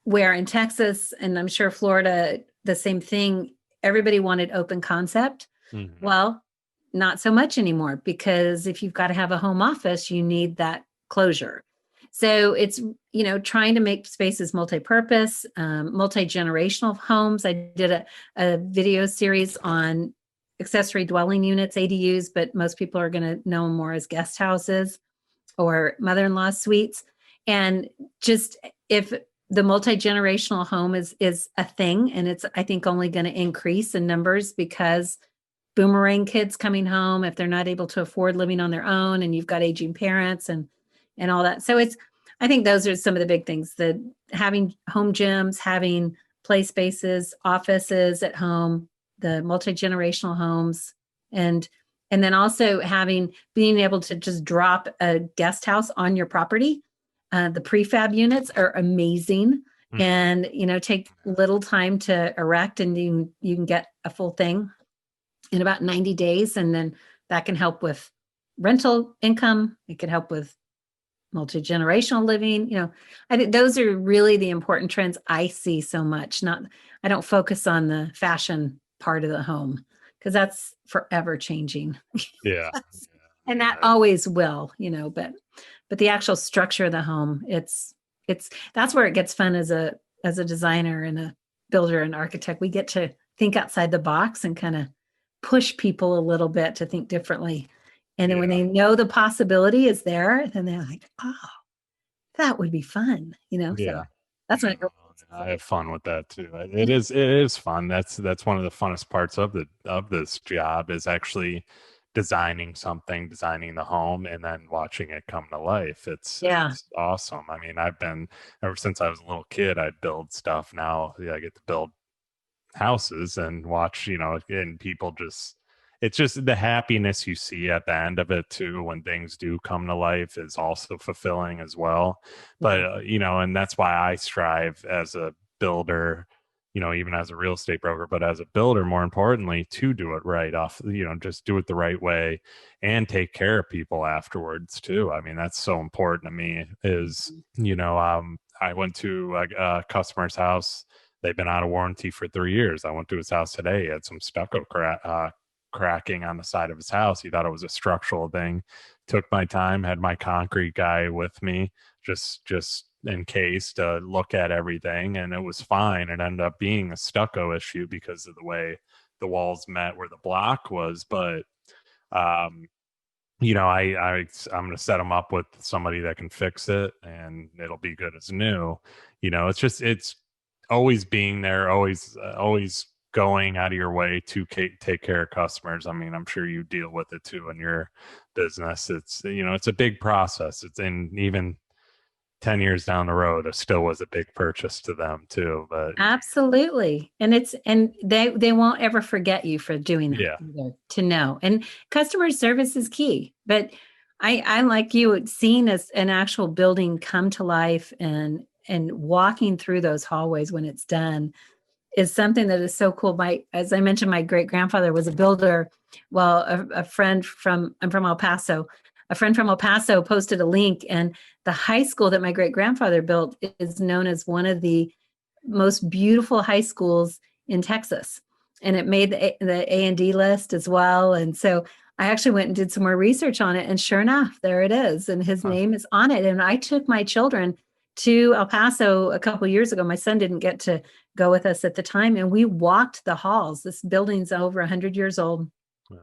where in Texas, and I'm sure Florida, the same thing, everybody wanted open concept. Mhm. Well, not so much anymore, because if you've got to have a home office, you need that closure. So it's, trying to make spaces multi-purpose, multi-generational homes. I did a video series on accessory dwelling units, ADUs, but most people are going to know them more as guest houses or mother-in-law suites. And just, if the multi-generational home is a thing, and it's, I think, only going to increase in numbers, because boomerang kids coming home, if they're not able to afford living on their own, and you've got aging parents and all that. So it's, I think those are some of the big things, that having home gyms, having play spaces, offices at home, the multi-generational homes, and and then also being able to just drop a guest house on your property. The prefab units are amazing, Mhm. and take little time to erect, and you can get a full thing in about 90 days. And then that can help with rental income. It can help with multi-generational living. I think those are really the important trends I see so much. Not, I don't focus on the fashion part of the home, because that's forever changing. Yeah. Yeah. I And mean, that always will, but the actual structure of the home, it's that's where it gets fun as a designer and a builder and architect. We get to think outside the box and kind of push people a little bit to think differently. And then when yeah. they know the possibility is there, then they're like, oh, that would be fun, so Yeah. that's when it really gets I have exciting. fun with that too. It is fun. That's one of the funnest parts of this job, is actually designing something, designing the home, and then watching it come to life. Yeah. It's awesome. I mean, I've been, ever since I was a little kid, I'd build stuff. Now, yeah, I get to build houses and watch, and people just, it's just the happiness you see at the end of it too, when things do come to life, is also fulfilling as well. But Yeah. and that's why I strive as a builder, even as a real estate broker, but as a builder, more importantly, to do it right off, just do it the right way, and take care of people afterwards too. I mean, that's so important to me. Is, Mhm. I went to a customer's house. They've been out of warranty for 3 years. I went to his house today. He had some stucco cracking on the side of his house. He thought it was a structural thing. Took my time, had my concrete guy with me, just in case, to look at everything, and it was fine. It ended up being a stucco issue because of the way the walls met where the block was. But um, I'm going to set them up with somebody that can fix it, and it'll be good as new. It's always being there, always going out of your way to take care of customers. I mean, I'm sure you deal with it too in your business. It's a big process. And even 10 years down the road, it still was a big purchase to them too. But Absolutely. And they won't ever forget you for doing that yeah. either, to know. And customer service is key. But I like you, seeing as an actual building come to life, and walking through those hallways when it's done, is something that is so cool. As I mentioned, my great grandfather was a builder. Well, a friend I'm from El Paso. a friend from El Paso posted a link, and the high school that my great grandfather built is known as one of the most beautiful high schools in Texas. And it made the A&D list as well. And so I actually went and did some more research on it. And sure enough, there it is. And his Huh. name is on it. And I took my children to El Paso a couple of years ago. My son didn't get to go with us at the time. And we walked the halls. This building's over 100 years old. Yeah.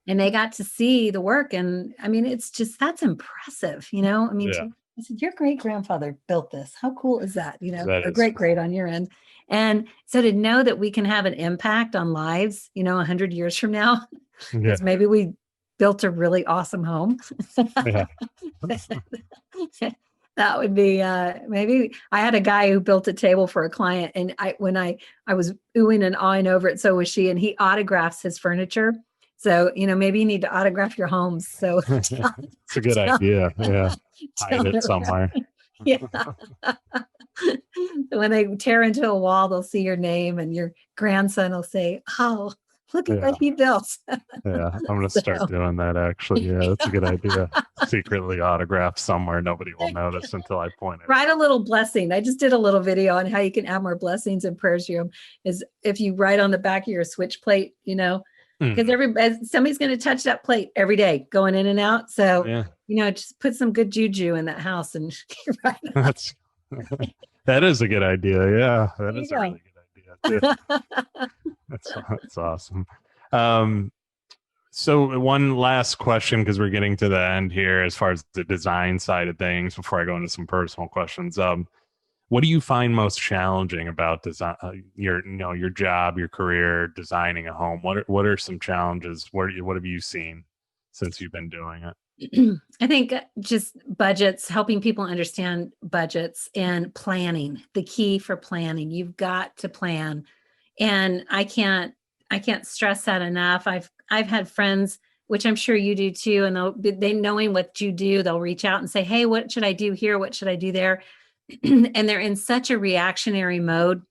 And they got to see the work. And I mean, it's just, that's impressive, you know? I mean, Yeah. I said, your great grandfather built this. How cool is that? You know, That or is great on your end. And so to know that we can have an impact on lives, you know, 100 years from now, yeah. because maybe we built a really awesome home. Yeah. That would be maybe I had a guy who built a table for a client, and I was oohing and awing over it, so was she, and he autographs his furniture. So, you know, maybe you need to autograph your homes. So It's a good tell, idea. Yeah. Hide tell it her. somewhere. Yeah. When they tear into a wall, they'll see your name, and your grandson will say, "Oh, look at Yeah. what he built." Yeah. I'm going to start So, doing that actually. Yeah. That's a good idea. Secretly autographed somewhere. Nobody will yeah. notice until I point it Write out. a little blessing. I just did a little video on how you can add more blessings and prayers to your home. Is if you write on the back of your switch plate, you know, because Mhm. somebody's going to touch that plate every day going in and out. So, Yeah. you know, just put some good juju in that house and right on. That's that is a good idea. Yeah. That There you is a really go. good idea too. That's awesome. Um, So one last question, because we're getting to the end here as far as the design side of things before I go into some personal questions. What do you find most challenging about design, your job, your career, designing a home? What are some challenges? What have you seen since you've been doing it? I think just budgets, helping people understand budgets and planning, the key for planning. You've got to plan. And I can't stress that enough. I've had friends, which I'm sure you do too, and they knowing what you do, they'll reach out and say, "Hey, what should I do here? What should I do there?" And they're in such a reactionary mode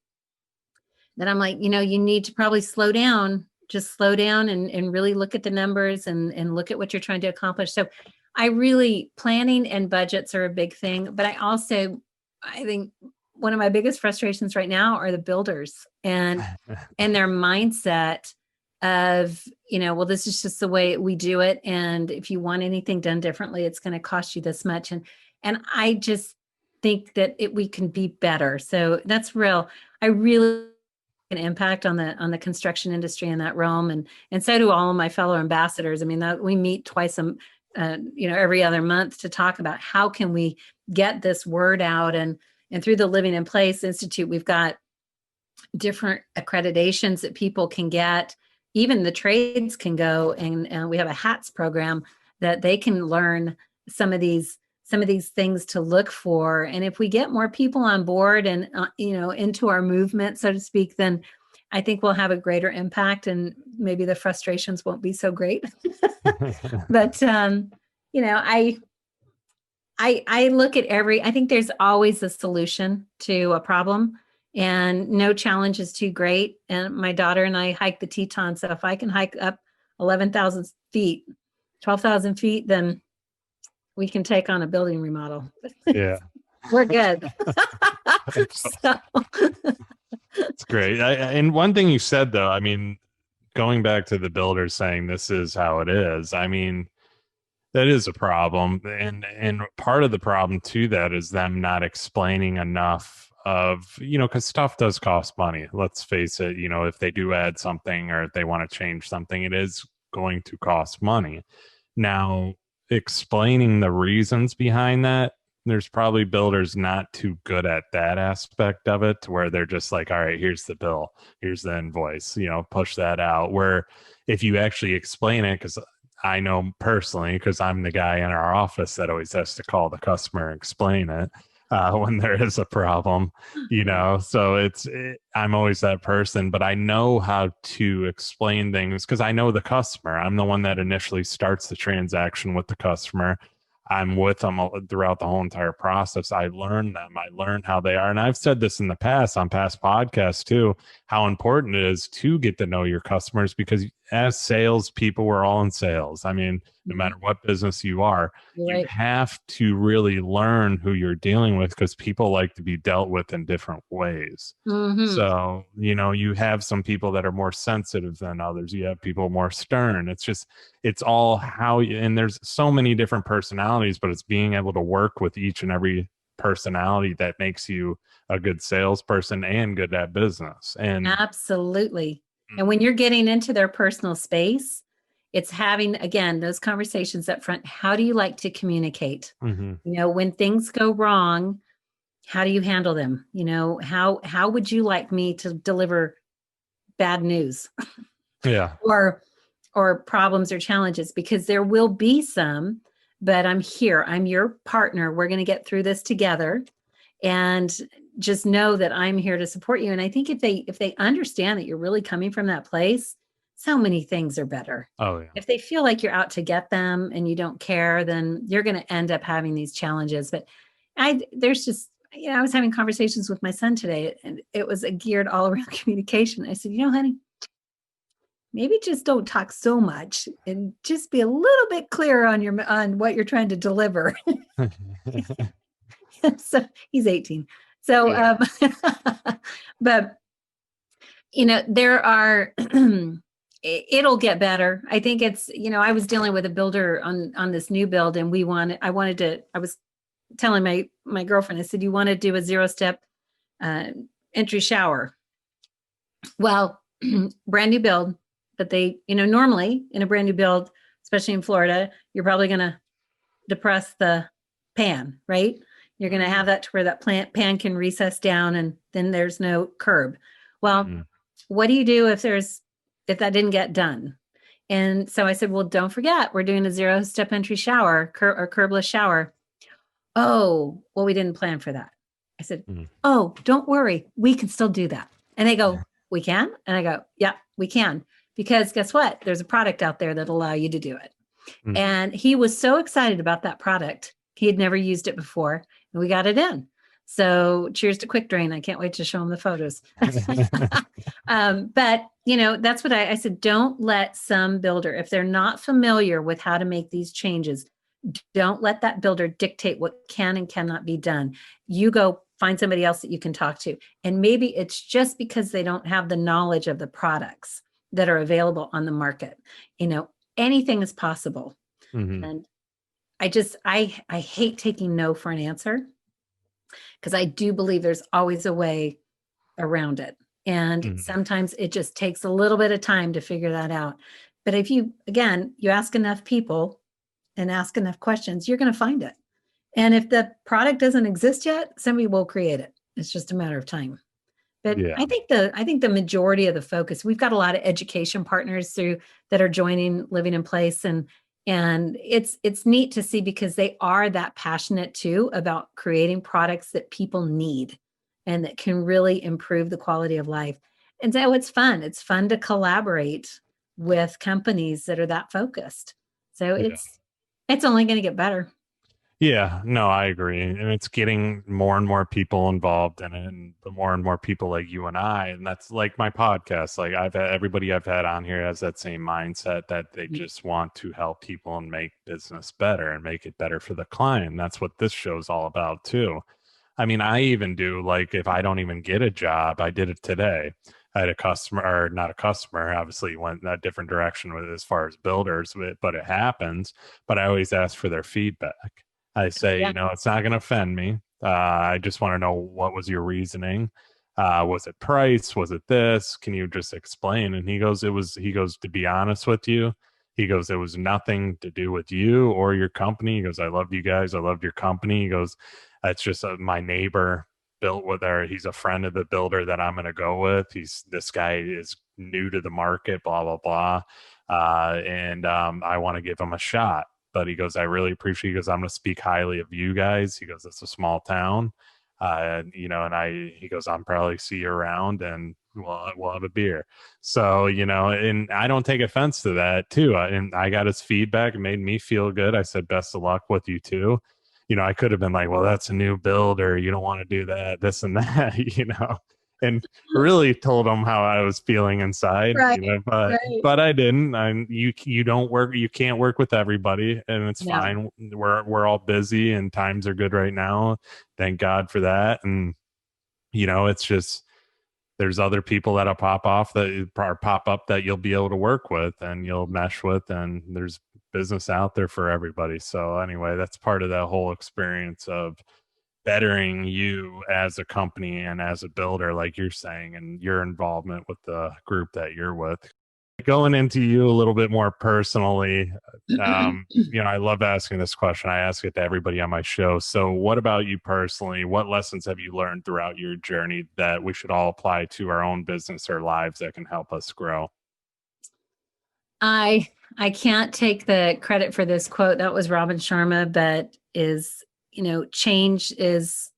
that I'm like, you know, you need to probably slow down, just slow down and really look at the numbers and look at what you're trying to accomplish. So I really planning and budgets are a big thing, but I think one of my biggest frustrations right now are the builders and their mindset of, you know, well, this is just the way we do it. And if you want anything done differently, it's going to cost you this much. And I just think that we can be better. So that's real. I really an impact on the construction industry in that realm, and so do all of my fellow ambassadors. I mean, that we meet twice you know, every other month to talk about how can we get this word out, and through the Living in Place Institute, we've got different accreditations that people can get. Even the trades can go, and we have a hats program that they can learn some of these things to look for. And if we get more people on board and you know, into our movement, so to speak, then I think we'll have a greater impact, and maybe the frustrations won't be so great. But you know, I look at I think there's always a solution to a problem, and no challenge is too great. And my daughter and I hike the Teton. So if I can hike up 11,000 feet, 12,000 feet, then we can take on a building remodel. Yeah. We're good. So, It's great. And one thing you said though, I mean, going back to the builders saying this is how it is, I mean, that is a problem. And part of the problem to that is them not explaining enough of, you know, because stuff does cost money. Let's face it, you know, if they do add something or if they want to change something, it is going to cost money. Now, explaining the reasons behind that, there's probably builders not too good at that aspect of it, to where they're just like, all right, here's the bill, here's the invoice, you know, push that out. Where if you actually explain it, because I know personally, because I'm the guy in our office that always has to call the customer and explain it when there is a problem, you know. So I'm always that person, but I know how to explain things because I know the customer. I'm the one that initially starts the transaction with the customer. I'm with them throughout the whole entire process. I learn them. I learn how they are. And I've said this in the past on past podcasts too, how important it is to get to know your customers, because as salespeople, we're all in sales. I mean, no Mhm. matter what business you are, You're you right. have to really learn who you're dealing with because people like to be dealt with in different ways. Hmm. So, you have some people that are more sensitive than others. You have people more stern. It's all how you, and there's so many different personalities, but it's being able to work with each and every personality that makes you a good salesperson and good at business. And Absolutely. And when you're getting into their personal space, it's having, again, those conversations up front. How do you like to communicate? Mhm. When things go wrong, how do you handle them? How would you like me to deliver bad news Yeah. or problems or challenges? Because there will be some, but I'm here. I'm your partner. We're going to get through this together. And just know that I'm here to support you. And I think if they understand that you're really coming from that place, so many things are better. Oh yeah. If they feel like you're out to get them and you don't care, then you're going to end up having these challenges. But there's just, I was having conversations with my son today, and it was geared all around communication. I said, honey, maybe just don't talk so much and just be a little bit clearer on what you're trying to deliver. So he's 18. So, Yeah. but there are, it'll get better. I think it's, I was dealing with a builder on this new build, and I was telling my girlfriend, I said, you want to do a 0-step uh, entry shower. Well, brand new build, but they, normally in a brand new build, especially in Florida, you're probably going to depress the pan, right? You're going to have that to where that pan can recess down, and then there's no curb. Well, Mhm. what do you do if that didn't get done? And so I said, well, don't forget, we're doing a 0-step entry shower or curbless shower. Oh, well, we didn't plan for that. I said, Mhm. oh, don't worry, we can still do that. And they go, we can? And I go, yeah, we can. Because guess what? There's a product out there that'll allow you to do it. Mhm. And he was so excited about that product. He had never used it before, and we got it in. So cheers to Quick Drain. I can't wait to show him the photos. But that's what I said. Don't let some builder, if they're not familiar with how to make these changes, don't let that builder dictate what can and cannot be done. You go find somebody else that you can talk to. And maybe it's just because they don't have the knowledge of the products that are available on the market. Anything is possible. Mhm. And I hate taking no for an answer, because I do believe there's always a way around it. And Mhm. sometimes it just takes a little bit of time to figure that out. But if you ask enough people and ask enough questions, you're going to find it. And if the product doesn't exist yet, somebody will create it. It's just a matter of time. But Yeah. I think the majority of the focus, we've got a lot of education partners through that are joining Living in Place, and it's neat to see, because they are that passionate too about creating products that people need and that can really improve the quality of life. And so it's fun. It's fun to collaborate with companies that are that focused. So Yeah. it's only going to get better. Yeah, no, I agree. And it's getting more and more people involved in it, and the more and more people like you and I, and that's like my podcast. Like I've had everybody I've had on here has that same mindset that they Mm. just want to help people and make business better and make it better for the client. That's what this show's all about too. I mean, I even do, like, if I don't even get a job, I did it today. I had a customer, or not a customer, obviously went in a different direction with as far as builders, but it happens. But I always ask for their feedback. I say, Yeah. it's not going to offend me. I just want to know, what was your reasoning? Was it price? Was it this? Can you just explain? And he goes, to be honest with you, he goes, it was nothing to do with you or your company. He goes, I loved you guys. I loved your company. He goes, it's just my neighbor built with her. He's a friend of the builder that I'm going to go with. This guy is new to the market, blah, blah, blah. And I want to give him a shot. But he goes, I really appreciate, he goes, I'm going to speak highly of you guys. He goes, it's a small town. He goes, I'll probably see you around, and we'll have a beer. So, and I don't take offense to that too. And I got his feedback. It made me feel good. I said, best of luck with you too. I could have been like, well, that's a new build, or you don't want to do that, this and that, and really told them how I was feeling inside, Right. Right. but I didn't. You don't work, you can't work with everybody, and it's No. fine. We're all busy, and times are good right now. Thank God for that. And it's just there's other people that'll pop up that you'll be able to work with and you'll mesh with, and there's business out there for everybody. So anyway, that's part of that whole experience of bettering you as a company and as a builder, like you're saying, and your involvement with the group that you're with. Going into you a little bit more personally, I love asking this question. I ask it to everybody on my show. So, what about you personally? What lessons have you learned throughout your journey that we should all apply to our own business or lives that can help us grow? I can't take the credit for this quote. That was Robin Sharma, but change is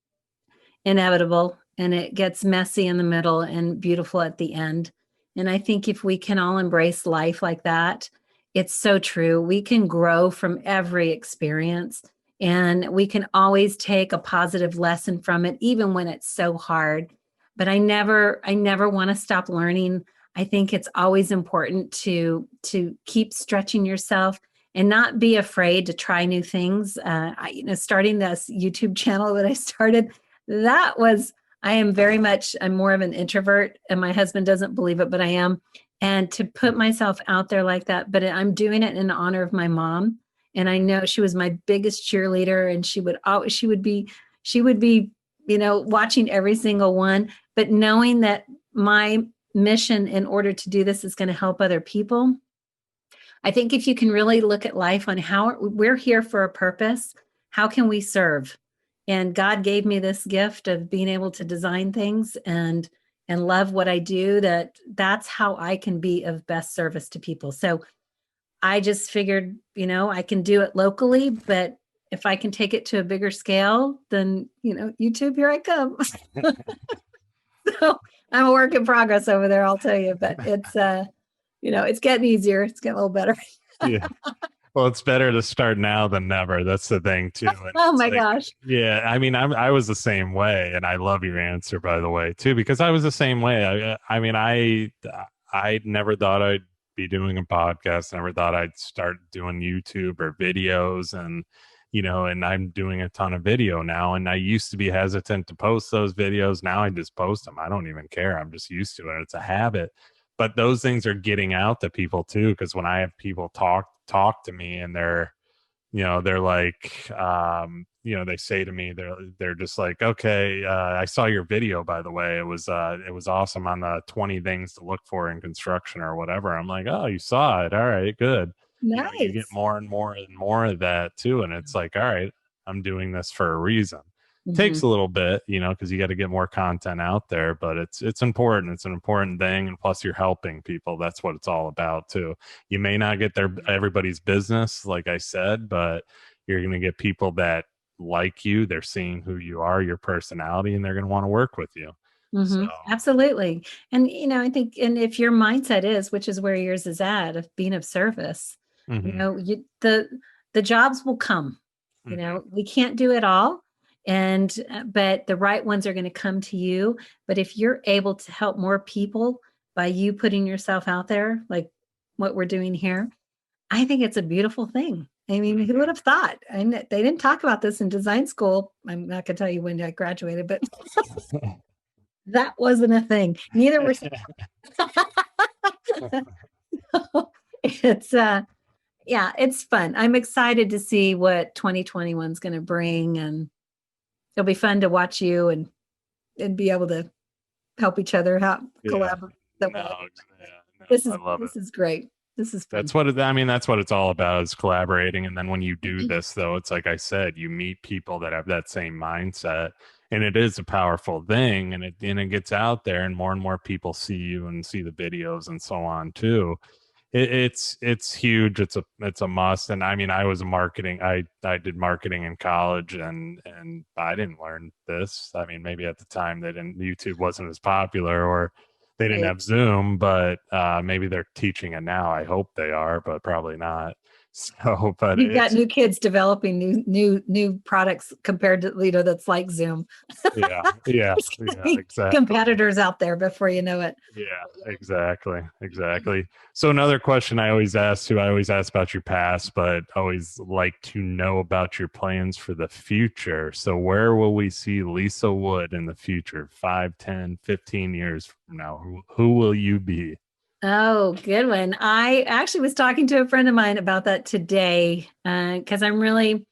inevitable and it gets messy in the middle and beautiful at the end. And I think if we can all embrace life like that, it's so true. We can grow from every experience and we can always take a positive lesson from it, even when it's so hard. But I never want to stop learning. I think it's always important to keep stretching yourself and not be afraid to try new things. Starting this YouTube channel that I started, that was I'm more of an introvert, and my husband doesn't believe it, but I am. And to put myself out there like that, but I'm doing it in honor of my mom. And I know she was my biggest cheerleader, and she would be watching every single one, but knowing that my mission in order to do this is going to help other people. I think if you can really look at life on how we're here for a purpose, how can we serve? And God gave me this gift of being able to design things and love what I do, that's how I can be of best service to people. So I just figured, I can do it locally, but if I can take it to a bigger scale, then, YouTube, here I come. So I'm a work in progress over there, I'll tell you, but it's getting easier. It's getting a little better. Yeah. Well, it's better to start now than never. That's the thing too. And Oh it's my like, gosh. yeah, I mean, I was the same way, and I love your answer, by the way, too, because I was the same way. I mean, I never thought I'd be doing a podcast. Never thought I'd start doing YouTube or videos, and I'm doing a ton of video now. And I used to be hesitant to post those videos. Now I just post them. I don't even care. I'm just used to it. It's a habit. But those things are getting out to people too, because when I have people talk to me and they're like, they say to me, they're just like, okay, I saw your video, by the way. It was awesome on the 20 things to look for in construction or whatever. I'm like, oh, you saw it. All right, good. You get Nice. more and more and more of that too. And it's like, all right, I'm doing this for a reason. Takes Mhm. a little bit, because you got to get more content out there, but it's important. It's an important thing. And plus you're helping people. That's what it's all about too. You may not get everybody's business, like I said, but you're going to get people that like you. They're seeing who you are, your personality, and they're going to want to work with you. So, Absolutely. And I think, and if your mindset is, which is where yours is at, of being of service, mhm, the jobs will come. mhm. We can't do it all, and but the right ones are going to come to you. But if you're able to help more people by you putting yourself out there, like what we're doing here, I think it's a beautiful thing. I mean, who would have thought? And they didn't talk about this in design school. I'm not going to tell you when I graduated, but that wasn't a thing. Neither were it's yeah, it's fun. I'm excited to see what 2021 is going to bring, and it'll be fun to watch you and be able to help each other out, Yeah. collaborate that No, way. yeah, no, This I is love it. this is great. This is fun. That's what it's all about, is collaborating. And then when you do this, though, it's like I said, you meet people that have that same mindset, and it is a powerful thing, and it gets out there, and more people see you and see the videos and so on too. It's huge. It's a must. And I mean, I was marketing. I did marketing in college, and I didn't learn this. I mean, maybe at the time YouTube wasn't as popular, or they didn't Right. have Zoom, but maybe they're teaching it now. I hope they are, but probably not. So, but You've got it's new kids developing new products compared to, that's like Zoom. yeah, yeah, There's gonna yeah, be exactly. competitors out there before you know it. Yeah, exactly. Exactly. So another question I always ask too, I always ask about your past, but always like to know about your plans for the future. So where will we see Lisa Wood in the future, 5, 10, 15 years from now? Who will you be? Oh, good one. I actually was talking to a friend of mine about that today because I'm really,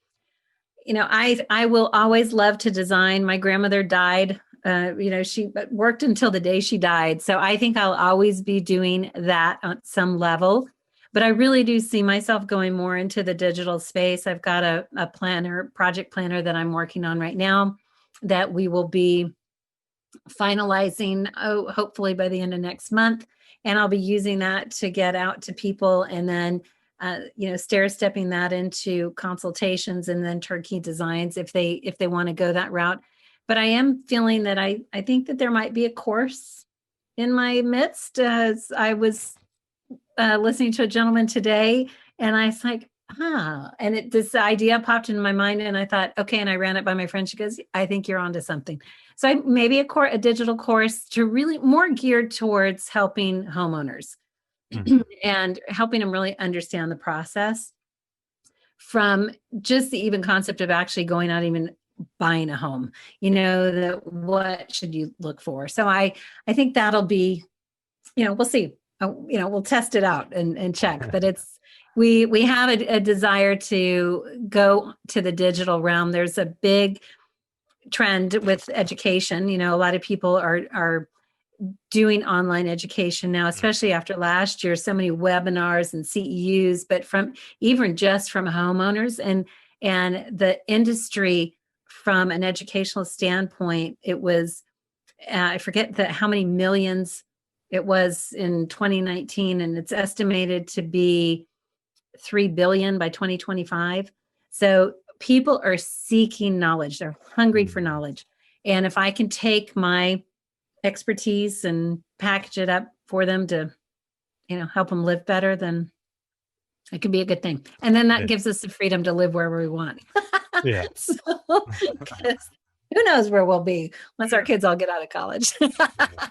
I will always love to design. My grandmother died. She worked until the day she died. So I think I'll always be doing that on some level. But I really do see myself going more into the digital space. I've got a planner, project planner that I'm working on right now that we will be finalizing, hopefully by the end of next month. And I'll be using that to get out to people and then, stair stepping that into consultations and then turnkey designs if they want to go that route. But I am feeling that I think that there might be a course in my midst. I was listening to a gentleman today, and I was like, and this idea popped into my mind, and I thought, okay, and I ran it by my friend. She goes, I think you're onto something. So maybe a digital course to really more geared towards helping homeowners Mhm. and helping them really understand the process from just the even concept of actually going out, even buying a home, that what should you look for? So I think that'll be, we'll see. We'll test it out and check. But we have a desire to go to the digital realm. There's a big trend with education. A lot of people are doing online education now, especially Mhm. after last year, so many webinars and CEUs, but from even just from homeowners and the industry from an educational standpoint, it was I forget how many millions it was in 2019, and it's estimated to be 3 billion by 2025. So people are seeking knowledge. They're hungry for Mhm. knowledge. And if I can take my expertise and package it up for them to, help them live better, then it can be a good thing. And then that Yeah. gives us the freedom to live wherever we want. Yeah. So, 'cause who knows where we'll be once our Yeah. kids all get out of college. Yeah.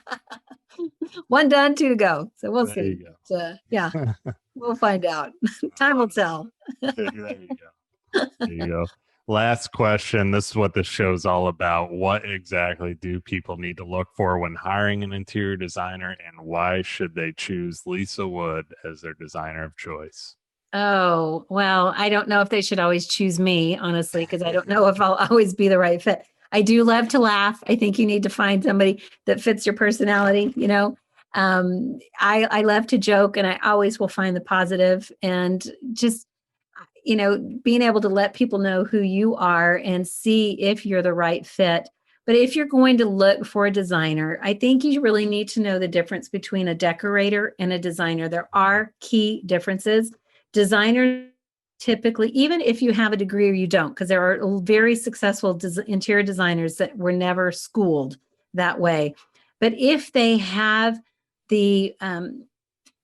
One done, two to go. So we'll There see. you But, yeah, go. we'll find out. I Time will love tell. it. There you go. There you go. Last question. This is what this show's all about. What exactly do people need to look for when hiring an interior designer, and why should they choose Lisa Wood as their designer of choice? Oh, well, I don't know if they should always choose me, honestly, because I don't know if I'll always be the right fit. I do love to laugh. I think you need to find somebody that fits your personality. I love to joke, and I always will find the positive and just being able to let people know who you are and see if you're the right fit. But if you're going to look for a designer, I think you really need to know the difference between a decorator and a designer. There are key differences. Designers typically, even if you have a degree or you don't, because there are very successful interior designers that were never schooled that way. But the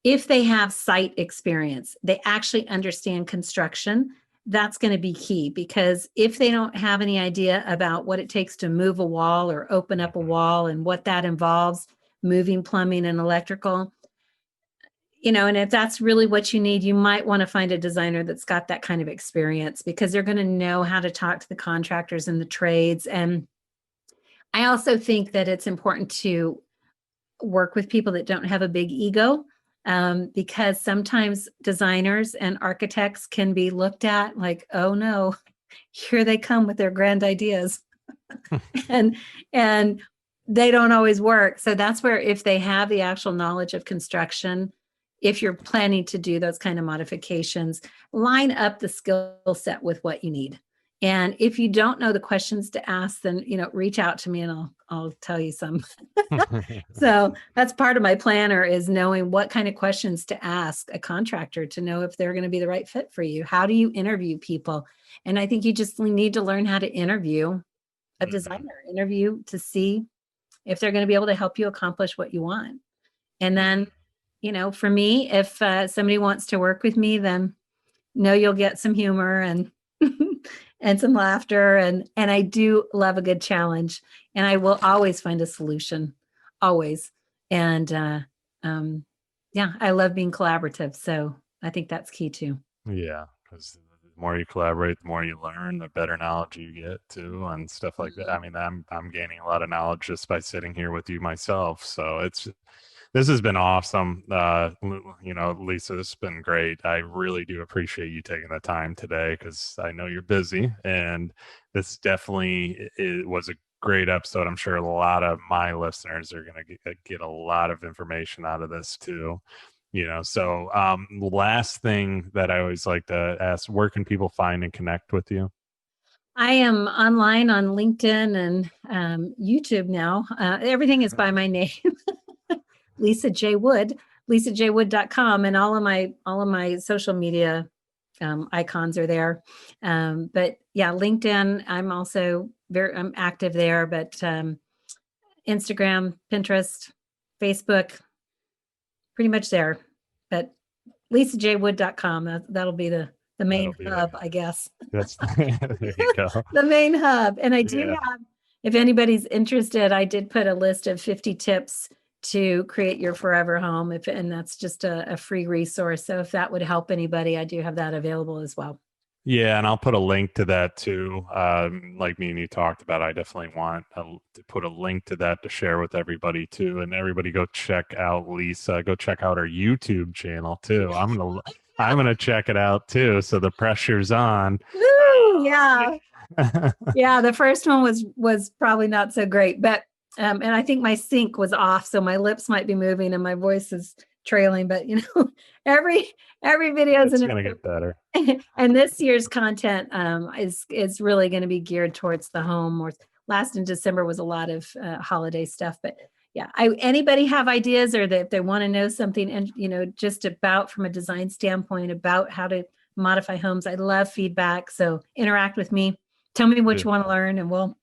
if they have site experience, they actually understand construction. That's going to be key, because if they don't have any idea about what it takes to move a wall or open up a Mhm. wall and what that involves, moving plumbing and electrical, and if that's really what you need, you might want to find a designer that's got that kind of experience, because they're going to know how to talk to the contractors and the trades. And I also think that it's important to work with people that don't have a big ego, because sometimes designers and architects can be looked at like, oh no, here they come with their grand ideas, and and they don't always work. So that's where, if they have the actual knowledge of construction, if you're planning to do those kind of modifications, line up the skill set with what you need. And if you don't know the questions to ask, then reach out to me and I'll tell you some. So that's part of my planner, is knowing what kind of questions to ask a contractor to know if they're going to be the right fit for you. How do you interview people? And I think you just need to learn how to interview a Mhm. designer, interview to see if they're going to be able to help you accomplish what you want. And then, Mhm. for me, if somebody wants to work with me, then know you'll get some humor and and some laughter, and I do love a good challenge, and I will always find a solution, always. And um, yeah, I love being collaborative, so I think that's key too. Yeah, because the more you collaborate, the more you learn, the better knowledge you get too, and stuff like that. I Mhm. mean, I'm gaining a lot of knowledge just by sitting here with you myself. So this has been awesome. Lisa, this has been great. I really do appreciate you taking the time today because I know you're busy, and this definitely it was a great episode. I'm sure a lot of my listeners are going to get a lot of information out of this too. So last thing that I always like to ask, where can people find and connect with you? I am online on LinkedIn and YouTube now. Everything is by my name, Lisa J. Wood, lisajwood.com, and all of my social media icons are there. But yeah, LinkedIn, I'm active there, but Instagram, Pinterest, Facebook, pretty much there. But lisajwood.com, that'll be the That'll main be hub, I guess. that's there you go. The main hub. And I do Yeah. have, if anybody's interested, I did put a list of 50 tips to create your forever home. And that's just a free resource. So if that would help anybody, I do have that available as well. Yeah, and I'll put a link to that too. Like me and you talked about, I definitely want to put a link to that to share with everybody too. And everybody go check out Lisa. Go check out her YouTube channel too. I'm gonna check it out too. So the pressure's on. Woo, yeah. Yeah. Yeah, the first one was probably not so great, but and I think my sync was off, so my lips might be moving and my voice is trailing, but every every video is It's an gonna get better. improvement. And this year's content is really going to be geared towards the home. Or last in December was a lot of holiday stuff, but yeah, anybody have ideas or that if they want to know something and just about from a design standpoint about how to modify homes, I love feedback. So interact with me. Tell me what you want to learn, and we'll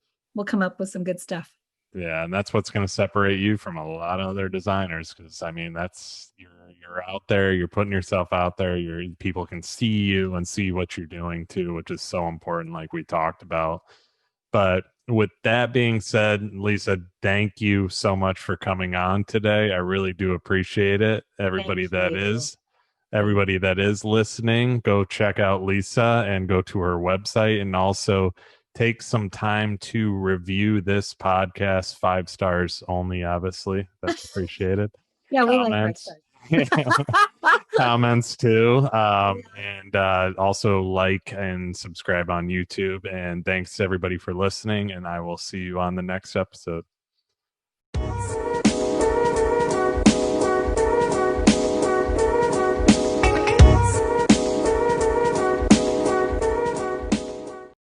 come up with some good stuff. Yeah, and that's what's going to separate you from a lot of other designers because I mean that's you're out there, you're putting yourself out there, people can see you and see what you're doing too, which is so important like we talked about. But with that being said, Lisa, thank you so much for coming on today. I really do appreciate it. Thank Everybody that you. is everybody that is listening, go check out Lisa and go to her website and also take some time to review this podcast. 5 stars only, obviously. That's appreciated. Yeah, we like five Comments. stars. Comments too. Yeah. And also like and subscribe on YouTube. And thanks everybody for listening. And I will see you on the next episode.